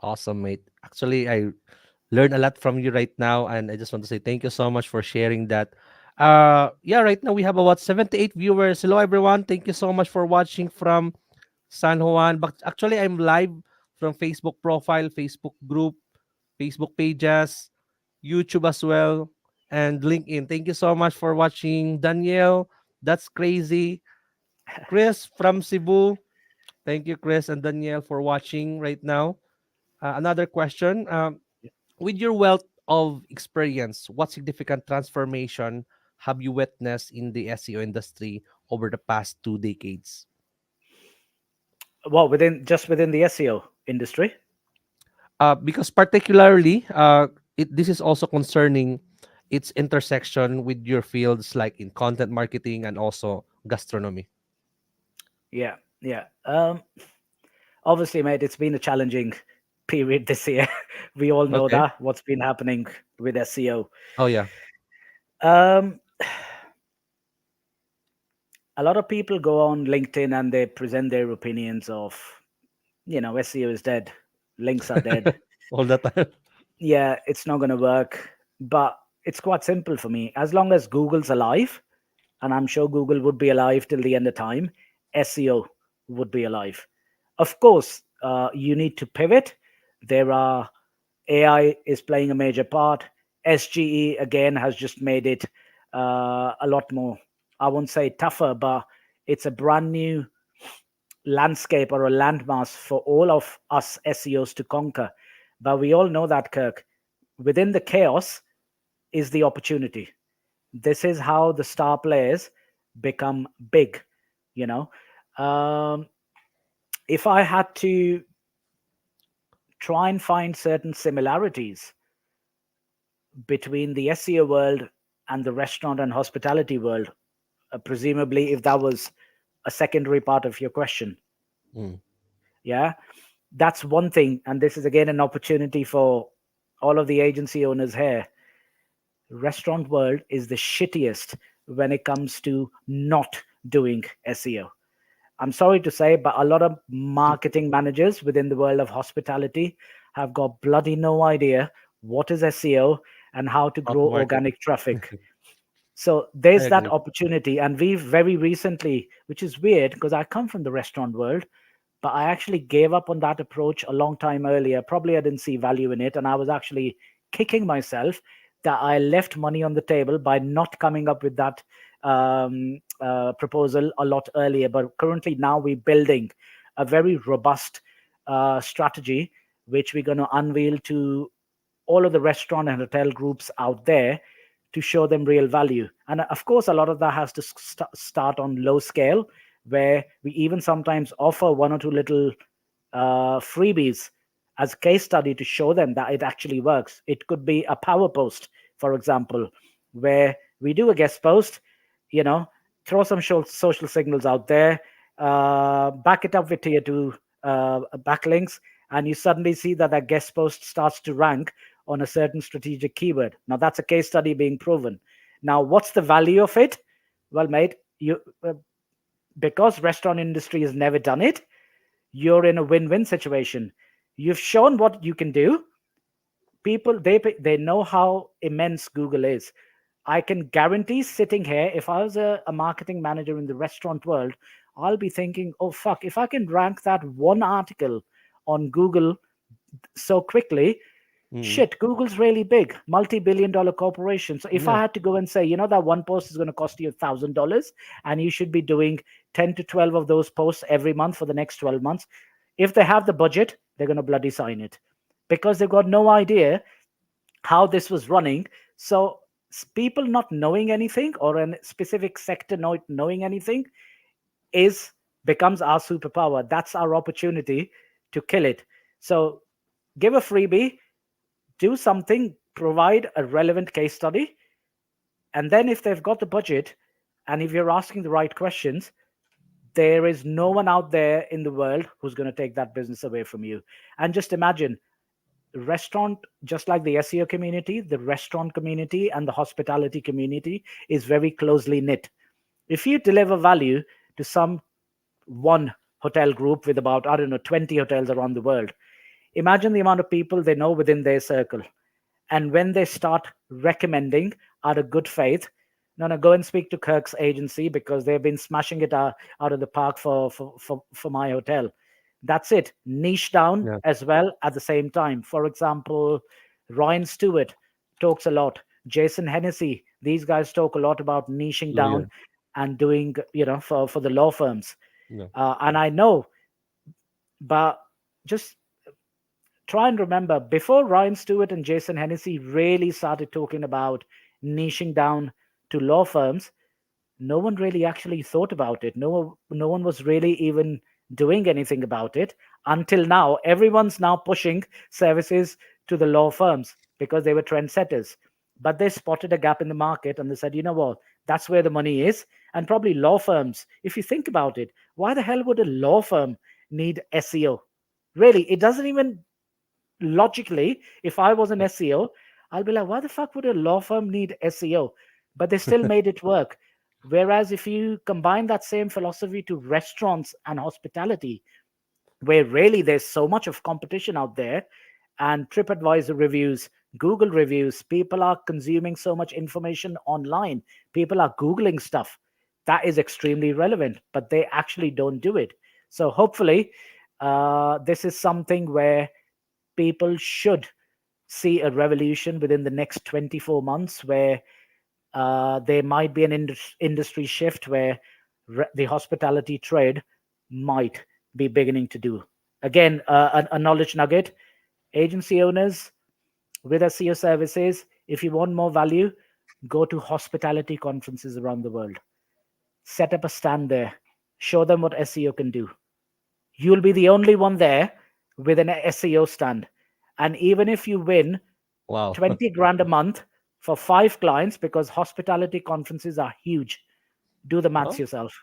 Awesome, mate. Actually, I learned a lot from you right now, and I just want to say thank you so much for sharing that. Yeah, right now we have about 78 viewers. Hello, everyone. Thank you so much for watching from San Juan. But actually, I'm live from Facebook profile, Facebook group, Facebook pages, YouTube as well, and LinkedIn. Thank you so much for watching, Danielle. That's crazy. Chris from Cebu. Thank you, Chris and Danielle, for watching right now. Another question. With your wealth of experience, what significant transformation have you witnessed in the SEO industry over the past 2 decades? Well, within the SEO industry. Because particularly, this is also concerning its intersection with your fields like in content marketing and also gastronomy. Yeah, yeah. Obviously, mate, it's been a challenging period this year. We all know Okay. that what's been happening with SEO. Oh yeah. Um, a lot of people go on LinkedIn and they present their opinions of, SEO is dead, links are dead. All the time. Yeah, it's not going to work. But it's quite simple for me. As long as Google's alive, and I'm sure Google would be alive till the end of time, SEO would be alive. Of course, you need to pivot. There are AI is playing a major part. SGE again has just made it a lot more. I won't say tougher, but it's a brand new landscape or a landmass for all of us SEOs to conquer. But we all know that, Kherk, within the chaos is the opportunity. This is how the star players become big. You know, um, if I had to try and find certain similarities between the SEO world and the restaurant and hospitality world, presumably, if that was a secondary part of your question, Mm. yeah, that's one thing. And this is again an opportunity for all of the agency owners here. Restaurant world is the shittiest when it comes to not doing SEO. I'm sorry to say, but a lot of marketing managers within the world of hospitality have got bloody no idea what is SEO and how to How to grow market. organic traffic. So I there's that agree. opportunity. And we've very recently, which is weird because I come from the restaurant world, but I actually gave up on that approach a long time earlier. Probably I didn't see value in it. And I was actually kicking myself that I left money on the table by not coming up with that proposal a lot earlier. But currently now we're building a very robust strategy, which we're going to unveil to all of the restaurant and hotel groups out there to show them real value. And of course, a lot of that has to start on low scale, where we even sometimes offer one or two little freebies as a case study to show them that it actually works. It could be a power post, for example, where we do a guest post, you know, throw some social signals out there, back it up with tier two backlinks, and you suddenly see that that guest post starts to rank on a certain strategic keyword. Now that's a case study being proven. Now, what's the value of it? Well, mate, you because restaurant industry has never done it, you're in a win-win situation. You've shown what you can do. People, they know how immense Google is. I can guarantee, sitting here, if I was a marketing manager in the restaurant world, I'll be thinking, oh fuck, if I can rank that one article on Google so quickly, Mm. shit, Google's really big, multi-billion dollar corporation. So if I Yeah. had to go and say, that one post is going to cost you $1,000 and you should be doing 10 to 12 of those posts every month for the next 12 months, if they have the budget, they're going to bloody sign it, because they've got no idea how this was running. So people not knowing anything, or a specific sector not knowing anything, is becomes our superpower. That's our opportunity to kill it. So give a freebie, do something, provide a relevant case study, and then if they've got the budget and if you're asking the right questions, there is no one out there in the world who's going to take that business away from you. And just imagine, restaurant, just like the SEO community, the restaurant community and the hospitality community is very closely knit. If you deliver value to some one hotel group with about, I don't know, 20 hotels around the world, imagine the amount of people they know within their circle. And when they start recommending out of good faith, no, go and speak to Kherk's agency because they've been smashing it out of the park for my hotel. That's it. Niche down Yeah. as well at the same time. For example, Ryan Stewart talks a lot. Jason Hennessy, these guys talk a lot about niching Yeah. Yeah. down and doing, for the law firms. Yeah. And I know, but just try and remember, before Ryan Stewart and Jason Hennessy really started talking about niching down to law firms, no one really actually thought about it. No one was really even doing anything about it until now. Everyone's now pushing services to the law firms because they were trendsetters. But they spotted a gap in the market and they said, you know what, that's where the money is. And probably law firms, if you think about it, why the hell would a law firm need SEO? Really, it doesn't even logically, if I was an SEO, I'll be like, why the fuck would a law firm need SEO? But they still made it work. Whereas if you combine that same philosophy to restaurants and hospitality, where really there's so much of competition out there, and TripAdvisor reviews, Google reviews, people are consuming so much information online, people are Googling stuff. That is extremely relevant, but they actually don't do it. So hopefully, this is something where people should see a revolution within the next 24 months, where there might be an industry shift where the hospitality trade might be beginning to do. Again, a knowledge nugget: agency owners with SEO services, if you want more value, go to hospitality conferences around the world. Set up a stand there. Show them what SEO can do. You'll be the only one there with an SEO stand. And even if you win Wow. 20 grand a month for 5 clients, because hospitality conferences are huge, do the maths Oh, yourself.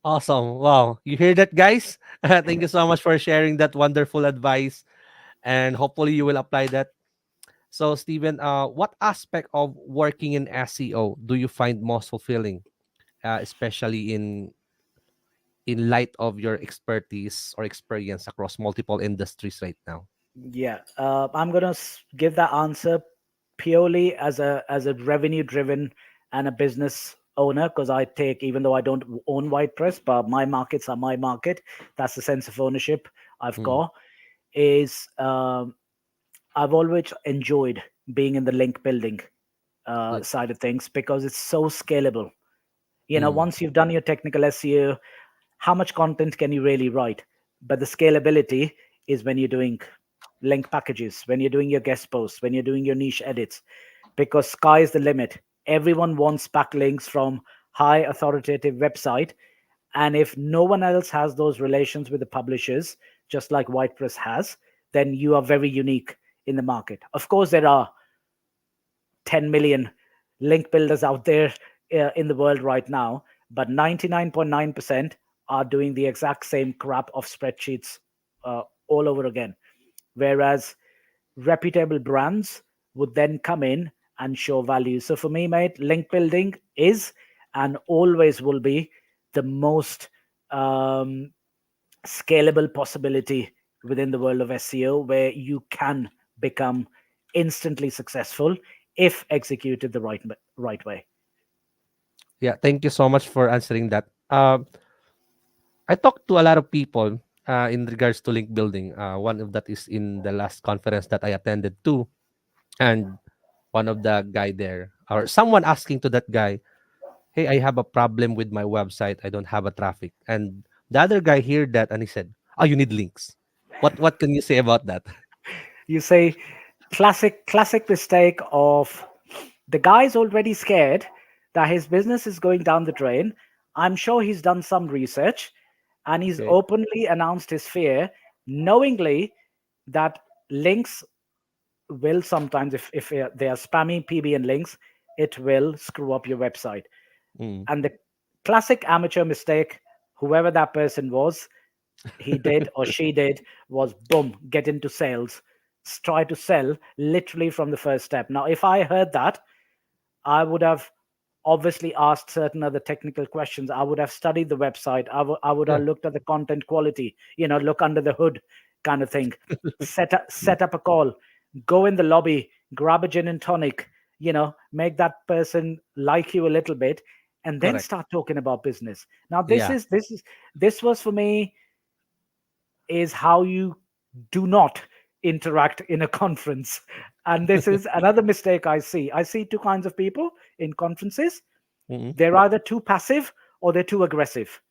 awesome. Wow. You hear that, guys? Thank you so much for sharing that wonderful advice. And hopefully you will apply that. So, Steven, what aspect of working in SEO do you find most fulfilling, especially in light of your expertise or experience across multiple industries right now? Yeah, I'm gonna give that answer purely as a revenue driven and a business owner, because I take, even though I don't own WhitePress, but my markets are my market. That's the sense of ownership I've Mm, got. Is I've always enjoyed being in the link building yeah, side of things, because it's so scalable. mm, Once you've done your technical SEO, how much content can you really write? But the scalability is when you're doing link packages, when you're doing your guest posts, when you're doing your niche edits, because sky is the limit. Everyone wants backlinks from high authoritative website. And if no one else has those relations with the publishers, just like WhitePress has, then you are very unique in the market. Of course, there are 10 million link builders out there in the world right now, but 99.9% are doing the exact same crap of spreadsheets all over again. Whereas reputable brands would then come in and show value. So for me, mate, link building is and always will be the most um, scalable possibility within the world of SEO, where you can become instantly successful if executed the right way. Yeah, thank you so much for answering that. I talked to a lot of people in regards to link building. One of that is in the last conference that I attended to, and one of the guy there or someone asking to that guy, "Hey, I have a problem with my website. I don't have a traffic." And the other guy heard that and he said, "Oh, you need links." What can you say about that? You say classic mistake of the guy's already scared that his business is going down the drain. I'm sure he's done some research and he's Okay. openly announced his fear, knowingly that links will sometimes, if they are spammy PBN links, it will screw up your website. Mm. And the classic amateur mistake, whoever that person was, he did or she did, was boom, get into sales, try to sell literally from the first step. Now, if I heard that, I would have obviously asked certain other technical questions. I would have studied the website. I would Yeah, have looked at the content quality, look under the hood kind of thing. Set up a call, go in the lobby, grab a gin and tonic, make that person like you a little bit, and then correct. start talking about business. Now, Yeah. this was for me is how you do not interact in a conference. And this is another mistake I see. I see two kinds of people in conferences. Mm-mm. They're either too passive or they're too aggressive.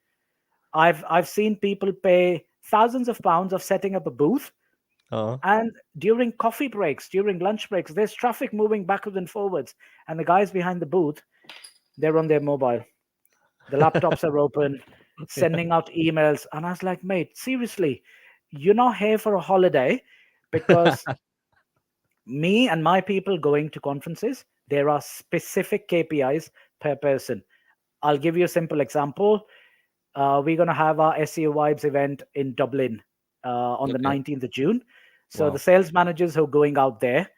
I've seen people pay thousands of pounds of setting up a booth, Uh, and during coffee breaks, during lunch breaks, there's traffic moving backwards and forwards, and the guys behind the booth, they're on their mobile. The laptops are open, yeah. sending out emails. And I was like, mate, seriously, you're not here for a holiday, because me and my people going to conferences, there are specific KPIs per person. I'll give you a simple example. We're going to have our SEO Vibes event in Dublin on the Okay. 19th of June. So the Wow. sales managers who are going out there,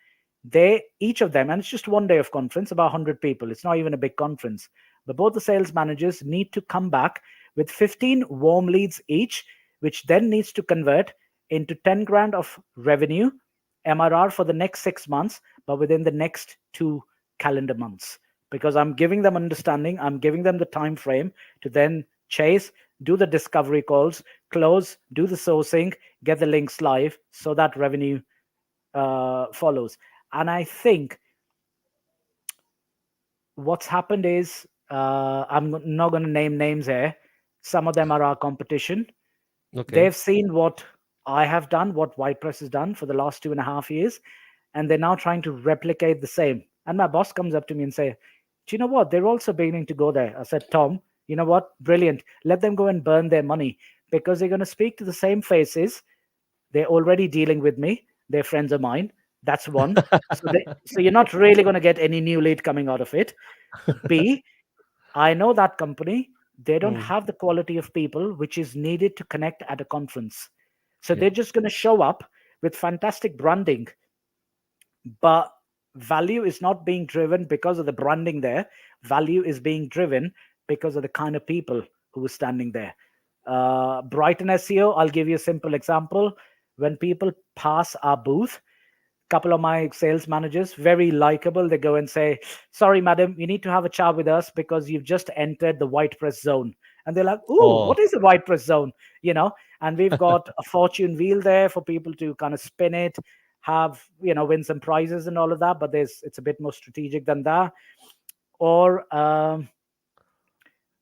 they each of them, and it's just one day of conference, about 100 people. It's not even a big conference, but both the sales managers need to come back with 15 warm leads each, which then needs to convert into 10 grand of revenue MRR for the next 6 months, but within the next 2 calendar months. Because I'm giving them understanding, I'm giving them the time frame to then chase, do the discovery calls, close, do the sourcing, get the links live, so that revenue follows. And I think what's happened is, I'm not going to name names here. Some of them are our competition. Okay. They've seen what I have done, what WhitePress has done for the last 2.5 years, and they're now trying to replicate the same. And my boss comes up to me and say, "Do you know what? They're also beginning to go there." I said, "Tom, you know what? Brilliant. Let them go and burn their money, because they're going to speak to the same faces. They're already dealing with me. They're friends of mine. That's one. So you're not really going to get any new lead coming out of it. B, I know that company, they don't Mm. have the quality of people which is needed to connect at a conference. So Yeah. they're just going to show up with fantastic branding, but value is not being driven because of the branding there. Value is being driven because of the kind of people who are standing there. Brighton SEO, I'll give you a simple example. When people pass our booth, couple of my sales managers, very likable, they go and say, "Sorry madam, you need to have a chat with us because you've just entered the WhitePress zone." And they're like, "Ooh, Oh. what is the WhitePress zone?" And we've got a fortune wheel there for people to kind of spin it, have, win some prizes and all of that, but it's a bit more strategic than that. Or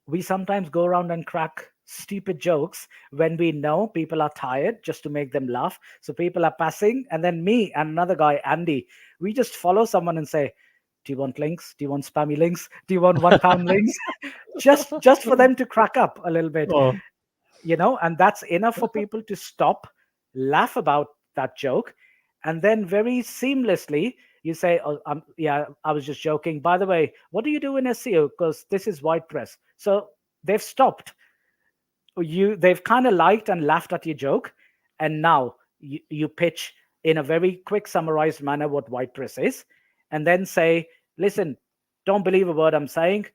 we sometimes go around and crack stupid jokes when we know people are tired, just to make them laugh. So people are passing, and then me and another guy, Andy, we just follow someone and say, "Do you want links? Do you want spammy links? Do you want £1 links?" Just for them to crack up a little bit, Oh. and that's enough for people to stop, laugh about that joke, and then very seamlessly you say, "Oh, yeah, I was just joking. By the way, what do you do in SEO? Because this is WhitePress." So they've stopped. They've kind of liked and laughed at your joke, and now you pitch in a very quick, summarized manner what WhitePress is, and then say, "Listen, don't believe a word I'm saying.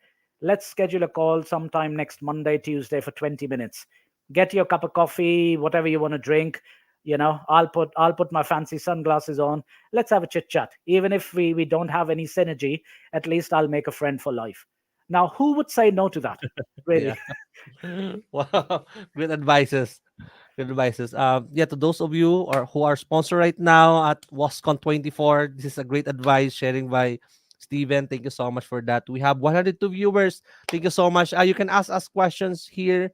Let's schedule a call sometime next Monday, Tuesday for 20 minutes. Get your cup of coffee, whatever you want to drink. I'll put my fancy sunglasses on. Let's have a chit chat. Even if we don't have any synergy, at least I'll make a friend for life." Now, who would say no to that? Yeah. Really? Wow. Good advices. Good advices. Yeah, to those of you or who are sponsored right now at WOSCON2024, this is a great advice sharing by Steven. Thank you so much for that. We have 102 viewers. Thank you so much. You can ask us questions here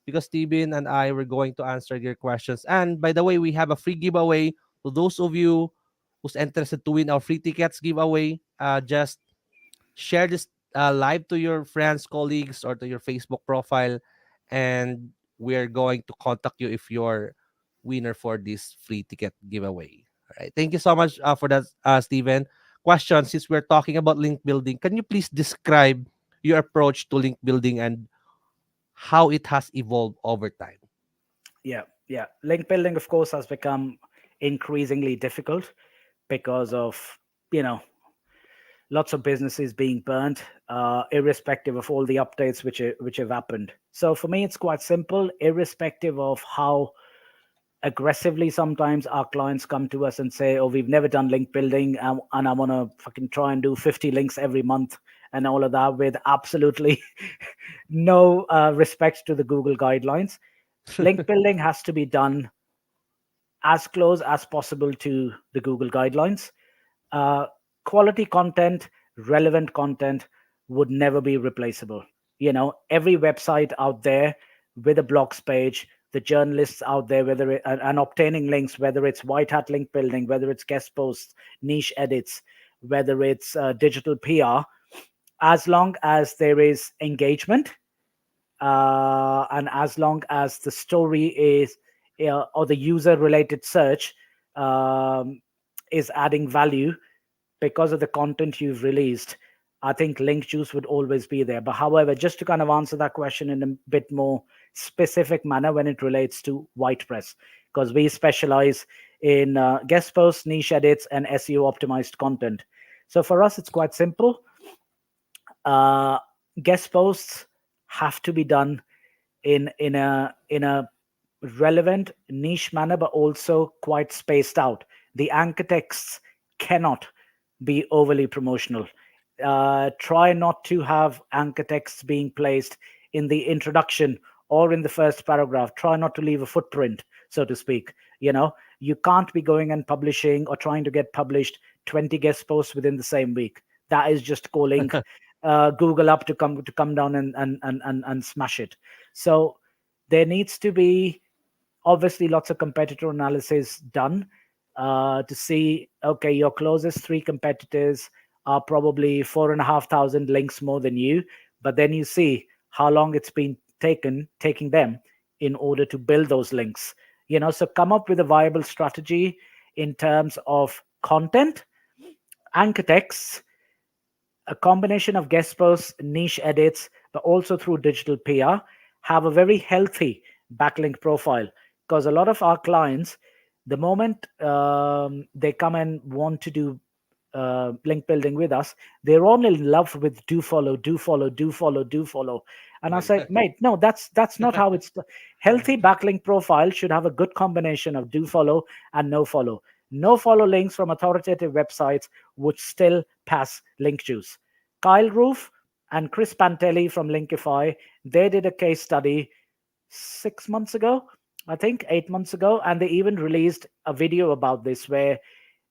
because Steven and I were going to answer your questions. And by the way, we have a free giveaway to those of you who's interested to win our free tickets giveaway. Just share this live to your friends, colleagues, or to your Facebook profile, and we're going to contact you if you're winner for this free ticket giveaway. All right. Thank you so much for that, Steven. Question: since we're talking about link building, can you please describe your approach to link building and how it has evolved over time? Yeah, yeah. Link building, of course, has become increasingly difficult because of, you know, lots of businesses being burnt, irrespective of all the updates which have happened. So for me, it's quite simple, irrespective of how aggressively sometimes our clients come to us and say, "Oh, we've never done link building, and I want to fucking try and do 50 links every month," and all of that, with absolutely no respect to the Google guidelines. Link building has to be done as close as possible to the Google guidelines. uh, Quality content, relevant content would never be replaceable. Every website out there with a blogs page, the journalists out there, and obtaining links, whether it's white hat link building, whether it's guest posts, niche edits, whether it's digital PR, as long as there is engagement, and as long as the story is, or the user related search um, is adding value because of the content you've released, I think link juice would always be there. But however, just to kind of answer that question in a bit more specific manner when it relates to WhitePress, because we specialize in guest posts, niche edits, and SEO optimized content. So for us, it's quite simple. uh, Guest posts have to be done in a relevant niche manner, but also quite spaced out. The anchor texts cannot be overly promotional. Try not to have anchor texts being placed in the introduction or in the first paragraph. Try not to leave a footprint, so to speak. You can't be going and publishing or trying to get published 20 guest posts within the same week. That is just calling Google up to come down and smash it. So there needs to be, obviously, lots of competitor analysis done to see, okay, your closest three competitors are probably 4,500 links more than you, but then you see how long it's been taking them in order to build those links. So come up with a viable strategy in terms of content, anchor texts, a combination of guest posts, niche edits, but also through digital PR, have a very healthy backlink profile. Because a lot of our clients, the moment they come and want to do link building with us, they're all in love with do follow, do follow, do follow, do follow. And I said, mate, no, that's not how it's. Healthy backlink profile should have a good combination of do follow and no follow. No follow links from authoritative websites would still pass link juice. Kyle Roof and Chris Pantelli from Linkify, they did a case study 6 months ago, I think 8 months ago, and they even released a video about this where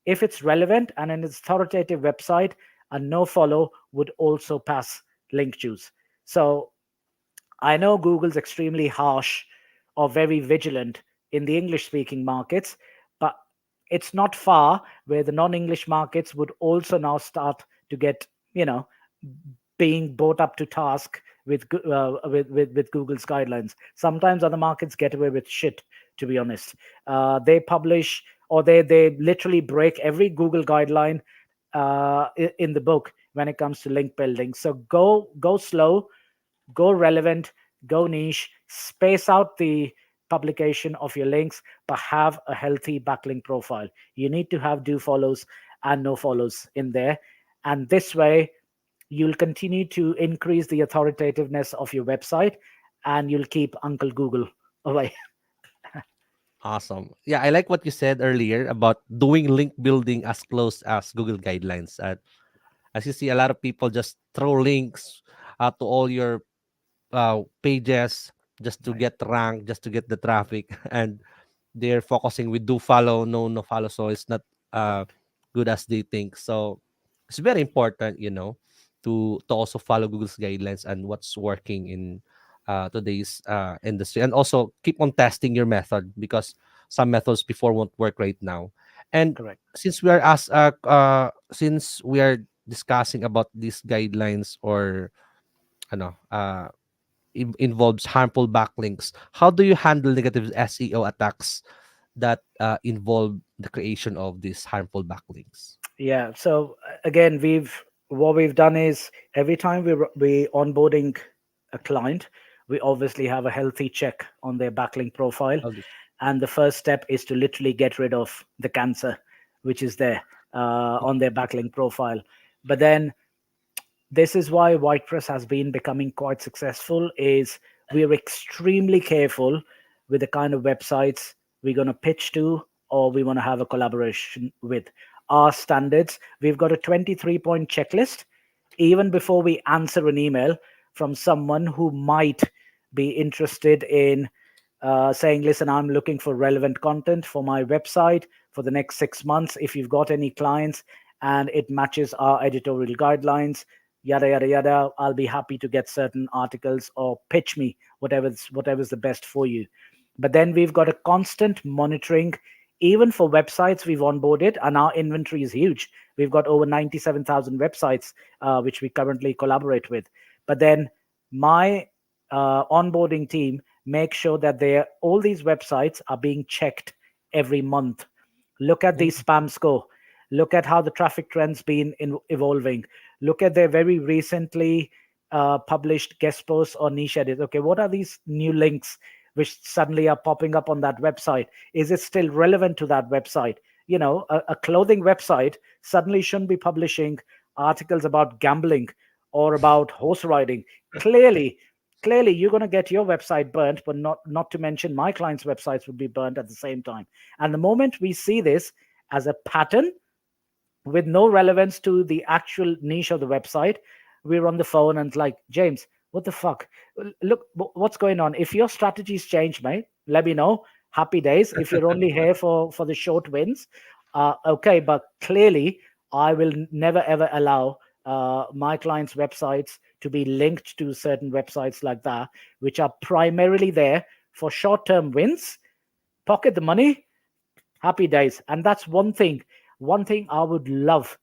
if it's relevant and in its authoritative website, a no follow would also pass link juice. So I know Google's extremely harsh or very vigilant in the English speaking markets, but it's not far where the non English markets would also now start to get, you know, being brought up to task with with Google's guidelines. Sometimes other markets get away with shit, to be honest. They publish or they literally break every Google guideline in the book when it comes to link building. So go slow, go relevant, go niche, space out the publication of your links, but have a healthy backlink profile. You need to have do follows and no follows in there. And this way, you'll continue to increase the authoritativeness of your website and you'll keep Uncle Google away. Awesome. Yeah, I like what you said earlier about doing link building as close as Google guidelines. As you see, a lot of people just throw links to all your pages just to Right. get ranked, just to get the traffic, and they're focusing with do follow, no follow. So it's not uh, Correct. good as they think. So it's very important, to also follow Google's guidelines and what's working in today's industry, and also keep on testing your method because some methods before won't work right now. And Correct. since we are discussing about these guidelines or ano involves harmful backlinks, how do you handle negative SEO attacks that involve the creation of these harmful backlinks? Yeah. So again, we've what we've done is every time we onboarding a client, we obviously have a healthy check on their backlink profile, All this. and the first step is to literally get rid of the cancer which is there on their backlink profile. But then this is why WhitePress has been becoming quite successful is we're extremely careful with the kind of websites we're going to pitch to or we want to have a collaboration with. Our standards, we've got a 23-point checklist even before we answer an email from someone who might be interested in saying, listen, I'm looking for relevant content for my website for the next 6 months. If you've got any clients and it matches our editorial guidelines, yada yada yada, I'll be happy to get certain articles or pitch me whatever's the best for you. But then we've got a constant monitoring even for websites we've onboarded, and our inventory is huge. We've got over 97,000 websites which we currently collaborate with. But then my onboarding team make sure that all these websites are being checked every month. Look at the Mm, spam score. Look at how the traffic trends been evolving. Look at their very recently published guest posts or niche edits. Okay, what are these new links which suddenly are popping up on that website? Is it still relevant to that website? A clothing website suddenly shouldn't be publishing articles about gambling or about horse riding. Clearly you're going to get your website burnt, but not to mention my clients' websites would be burnt at the same time. And the moment we see this as a pattern with no relevance to the actual niche of the website, we're on the phone and like, James, what the fuck? Look, what's going on? If your strategies change, mate, let me know. Happy days. If you're only here for the short wins, okay. But clearly, I will never ever allow my clients' websites to be linked to certain websites like that, which are primarily there for short-term wins. Pocket the money, happy days. And that's one thing I would love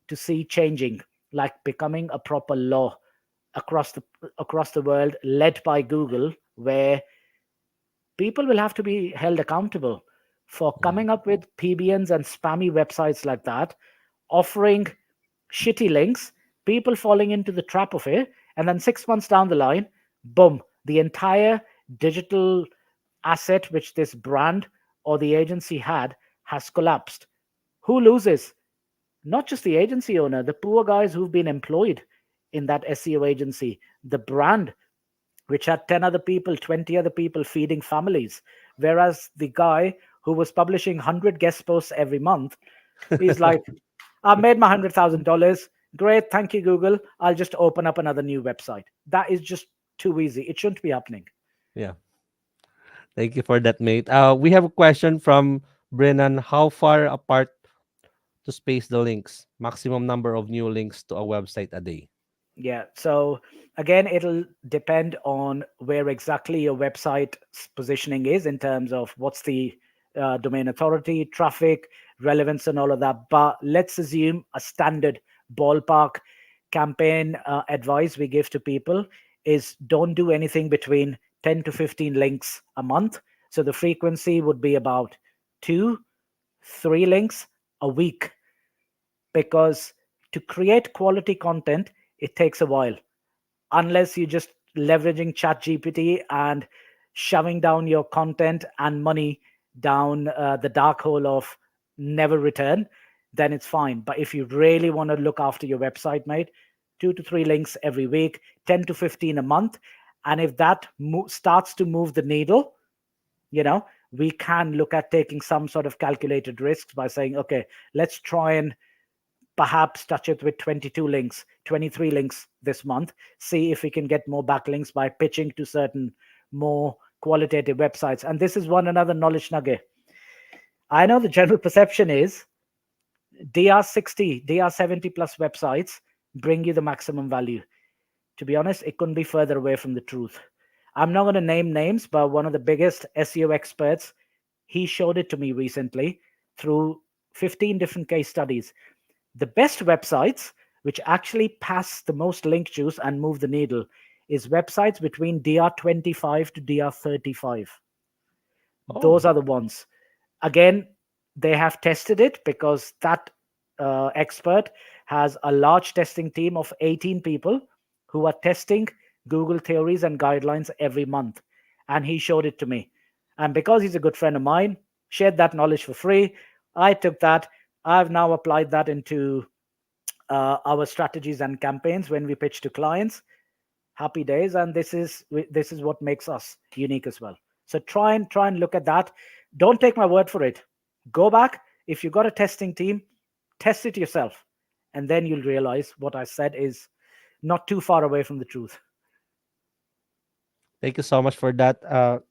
to see changing, like becoming a proper law across the world, led by Google, where people will have to be held accountable for mm, coming up with PBNs and spammy websites like that, offering shitty links, people falling into the trap of it, and then 6 months down the line, boom, the entire digital asset which this brand or the agency had has collapsed. Who loses? Not just the agency owner, the poor guys who've been employed in that SEO agency, the brand which had 10 other people, 20 other people feeding families. Whereas the guy who was publishing 100 guest posts every month, he's like, I made my $100,000. Great. Thank you, Google. I'll just open up another new website. That is just too easy. It shouldn't be happening. yeah. Thank you for that, mate. We have a question from Brennan. How far apart to space the links? Maximum number of new links to a website a day. Yeah. So again, it'll depend on where exactly your website positioning is in terms of what's the domain authority, traffic, relevance, and all of that. But let's assume a standard ballpark campaign advice we give to people is don't do anything between 10 to 15 links a month. So the frequency would be about two, three links a week, because to create quality content, it takes a while, unless you're just leveraging chat gpt and shoving down your content and money down the dark hole of never return, then it's fine. But if you really want to look after your website, mate, two to three links every week, 10 to 15 a month. And if that starts to move the needle, you know, we can look at taking some sort of calculated risks by saying, okay, let's try and perhaps touch it with 22 links, 23 links this month, see if we can get more backlinks by pitching to certain more qualitative websites. And this is one another knowledge nugget. I know the general perception is DR60, DR70 plus websites bring you the maximum value. To be honest, it couldn't be further away from the truth. I'm not going to name names, but one of the biggest SEO experts, he showed it to me recently through 15 different case studies. The best websites, which actually pass the most link juice and move the needle, is websites between DR25 to DR35. Oh, Those are the ones. Again, they have tested it because that expert has a large testing team of 18 people who are testing Google theories and guidelines every month. And he showed it to me. And because he's a good friend of mine, shared that knowledge for free. I took that. I've now applied that into our strategies and campaigns when we pitch to clients. Happy days. And this is what makes us unique as well. So try and look at that. Don't take my word for it. Go back. If you've got a testing team, test it yourself, and then you'll realize what I said is not too far away from the truth. thank you so much for that,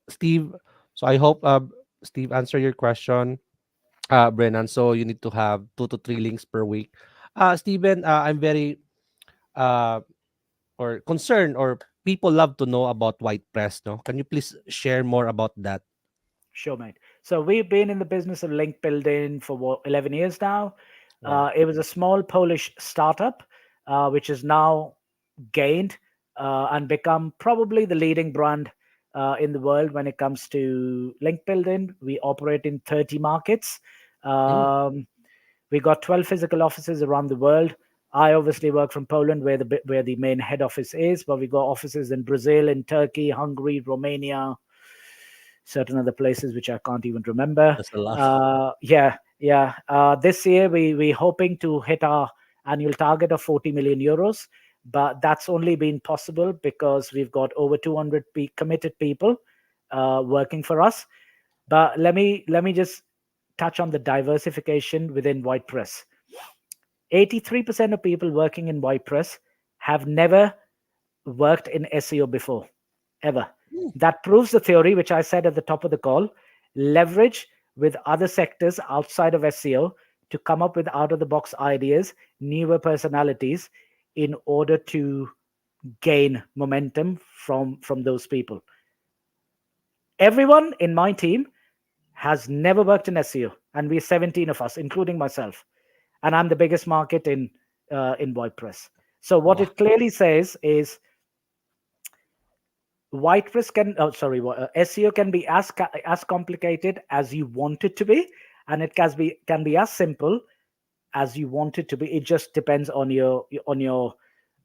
Steve. So I hope Steve answer your question, Brennan. So you need to have 2 to 3 links per week. Steven, I'm very uh or concerned, or people love to know about white press. No, can you please share more about that? Sure, mate. So we've been in the business of link building for 11 years now. Wow. It was a small Polish startup, which has now gained and become probably the leading brand in the world when it comes to link building. We operate in 30 markets. Mm, Um, we got 12 physical offices around the world. I obviously work from Poland, where the main head office is, but we got offices in Brazil, in Turkey, Hungary, Romania, certain other places which I can't even remember. that's a lot. Yeah. This year we hoping to hit our annual target of 40 million euros, but that's only been possible because we've got over 200 committed people working for us. But let me just touch on the diversification within WhitePress. 83% of people working in WhitePress have never worked in SEO before, ever. Mm, That proves the theory, which I said at the top of the call: leverage with other sectors outside of SEO to come up with out of the box ideas, newer personalities, in order to gain momentum from those people. Everyone in my team has never worked in SEO, and we're 17 of us, including myself, and I'm the biggest market in WordPress. So what wow. it clearly says is WhitePress can, SEO can be as complicated as you want it to be, and it can be as simple as you want it to be. It just depends on your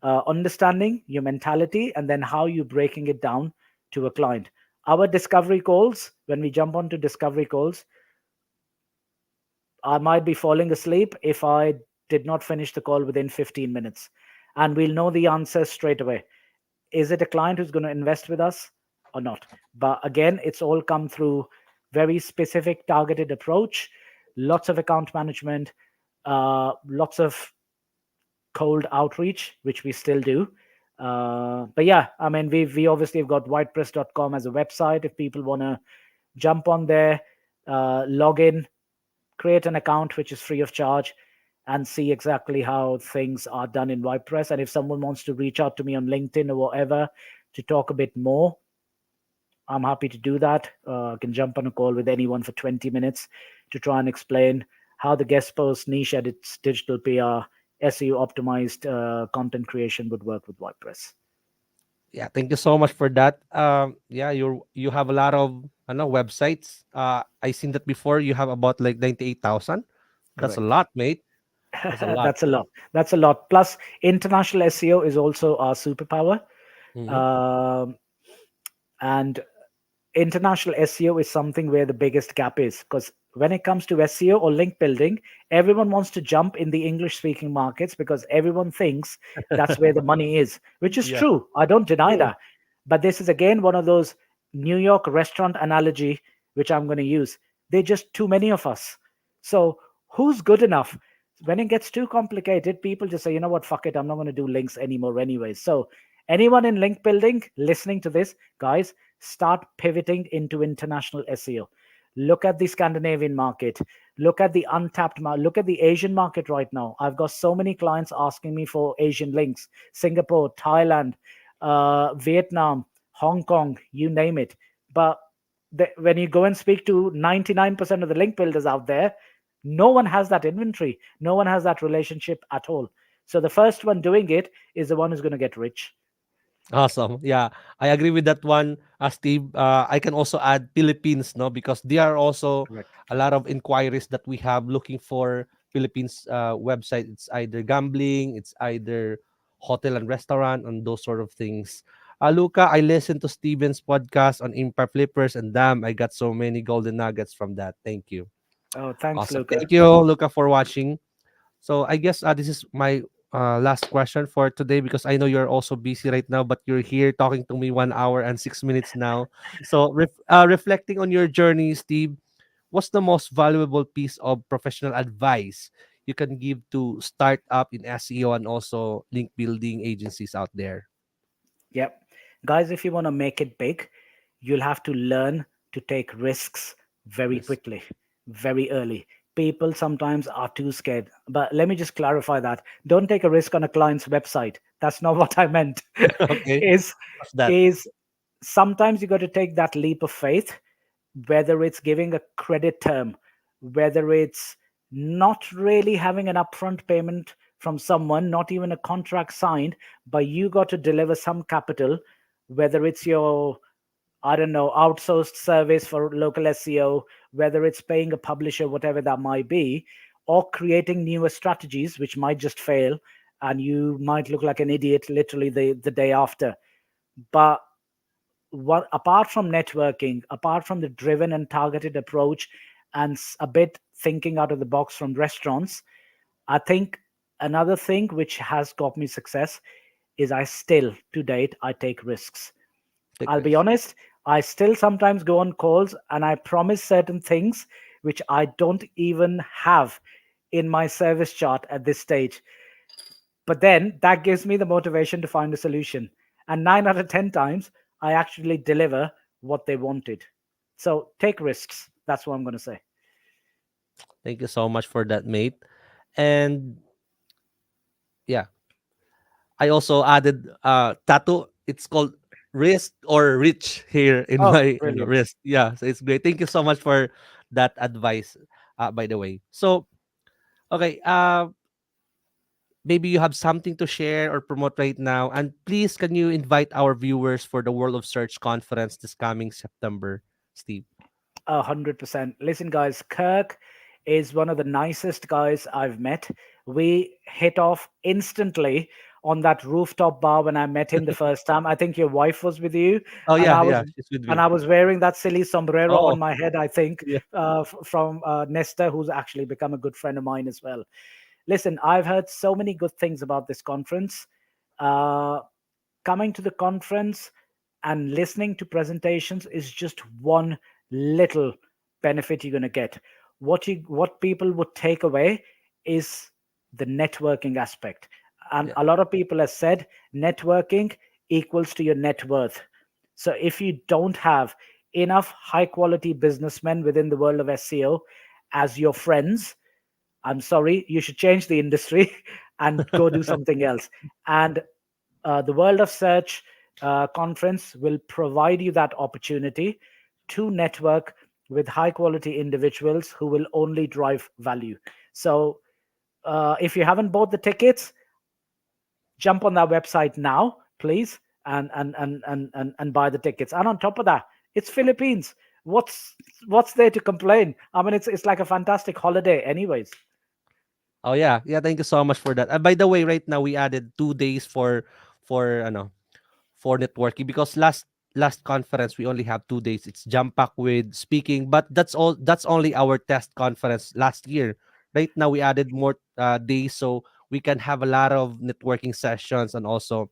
understanding, your mentality, and then how you're breaking it down to a client. Our discovery calls, when we jump onto discovery calls, I might be falling asleep if I did not finish the call within 15 minutes, and we'll know the answer straight away. Is it a client who's going to invest with us or not? But again, it's all come through very specific targeted approach, lots of account management, lots of cold outreach, which we still do. But yeah, I mean, we obviously have got whitepress.com as a website. If people want to jump on there, log in, create an account which is free of charge, and see exactly how things are done in WhitePress. And if someone wants to reach out to me on LinkedIn or whatever to talk a bit more, I'm happy to do that. I can jump on a call with anyone for 20 minutes to try and explain how the guest post niche edits, digital PR, SEO optimized content creation would work with WordPress. Yeah, thank you so much for that. Yeah, you have a lot of websites. I seen that before. You have about like 98,000. That's a Correct. lot, mate. That's a lot. That's a lot. That's a lot. Plus, international SEO is also our superpower. Hmm. Um, and international SEO is something where the biggest gap is, because when it comes to SEO or link building, everyone wants to jump in the English speaking markets because everyone thinks that's where the money is, which is Yeah. true. I don't deny True. that. But this is again one of those New York restaurant analogy, which I'm going to use. They're just too many of us. So who's good enough? When it gets too complicated, people just say, you know what, fuck it, I'm not going to do links anymore anyway. So anyone in link building listening to this, guys, start pivoting into international SEO. Look at the Scandinavian market. Look at the untapped market. Look at the Asian market right now. I've got so many clients asking me for Asian links: Singapore, Thailand, Vietnam, Hong Kong, you name it. But when you go and speak to 99% of the link builders out there, no one has that inventory. No one has that relationship at all. So the first one doing it is the one who's going to get rich. Awesome. Yeah, I agree with that one, Steve. I can also add Philippines, no, because there are also Correct. a lot of inquiries that we have looking for Philippines website. It's either gambling, it's either hotel and restaurant, and those sort of things. Luca, I listened to Steven's podcast on Impact Flippers, and damn, I got so many golden nuggets from that. Thank you. Oh, thanks, Awesome. Luca. Thank you, Luca, for watching. So I guess this is my last question for today because I know you're also busy right now, but you're here talking to me 1 hour and 6 minutes now. So reflecting on your journey, Steve, what's the most valuable piece of professional advice you can give to start up in SEO and also link building agencies out there? Yep. Guys, if you want to make it big, you'll have to learn to take risks very Risk. quickly, very early. People sometimes are too scared. But let me just clarify that. Don't take a risk on a client's website. That's not what I meant. Okay. is What's that? is sometimes you got to take that leap of faith, whether it's giving a credit term, whether it's not really having an upfront payment from someone, not even a contract signed, but you got to deliver some capital, whether it's your, I don't know, outsourced service for local SEO, whether it's paying a publisher, whatever that might be, or creating newer strategies, which might just fail and you might look like an idiot literally the day after. But what, apart from networking, apart from the driven and targeted approach and a bit thinking out of the box from restaurants, I think another thing which has got me success is I still, to date, I take risks. Take I'll be risk. honest, I still sometimes go on calls and I promise certain things which I don't even have in my service chart at this stage. But then that gives me the motivation to find a solution. And 9 out of 10 times, I actually deliver what they wanted. So take risks. That's what I'm going to say. Thank you so much for that, mate. And yeah, I also added tattoo. It's called wrist or reach here in Oh, my brilliant. wrist. Yeah, so it's great. Thank you so much for that advice. By the way, so okay. Maybe you have something to share or promote right now, and please can you invite our viewers for the World of Search conference this coming September, Steve? 100%. Listen, guys, Kherk is one of the nicest guys I've met. We hit off instantly on that rooftop bar when I met him the first time. I think your wife was with you, Oh and yeah, I was yeah, she's with and me. I was wearing that silly sombrero Oh on my head. I think yeah, from Nesta, who's actually become a good friend of mine as well. Listen, I've heard so many good things about this conference. Uh, Coming to the conference and listening to presentations is just one little benefit you're going to get. What people would take away is the networking aspect. And yeah, a lot of people have said networking equals to your net worth. So if you don't have enough high quality businessmen within the world of SEO as your friends, I'm sorry, you should change the industry and go do something else. And the World of Search conference will provide you that opportunity to network with high quality individuals who will only drive value. So, if you haven't bought the tickets, jump on that website now, please, and buy the tickets. And on top of that, it's Philippines. What's there to complain? I mean, it's like a fantastic holiday, anyways. Oh yeah, yeah. Thank you so much for that. And by the way, right now we added 2 days for for networking because last conference we only have 2 days. It's jump pack with speaking, but that's all. That's only our test conference last year. Right now we added more days so we can have a lot of networking sessions and also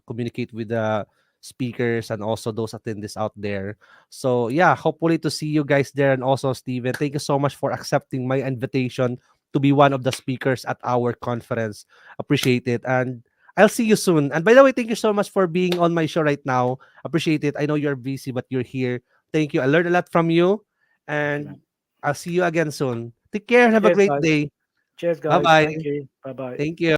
communicate with the speakers and also those attendees out there. So yeah, hopefully to see you guys there and also Steven. Thank you so much for accepting my invitation to be one of the speakers at our conference. Appreciate it. And I'll see you soon. And by the way, thank you so much for being on my show right now. Appreciate it. I know you're busy, but you're here. Thank you. I learned a lot from you. Thank you, man. And I'll see you again soon. Take care. Have a Cheers, great guys. day. Cheers, Bye guys. bye. Thank you. Bye bye. Thank you.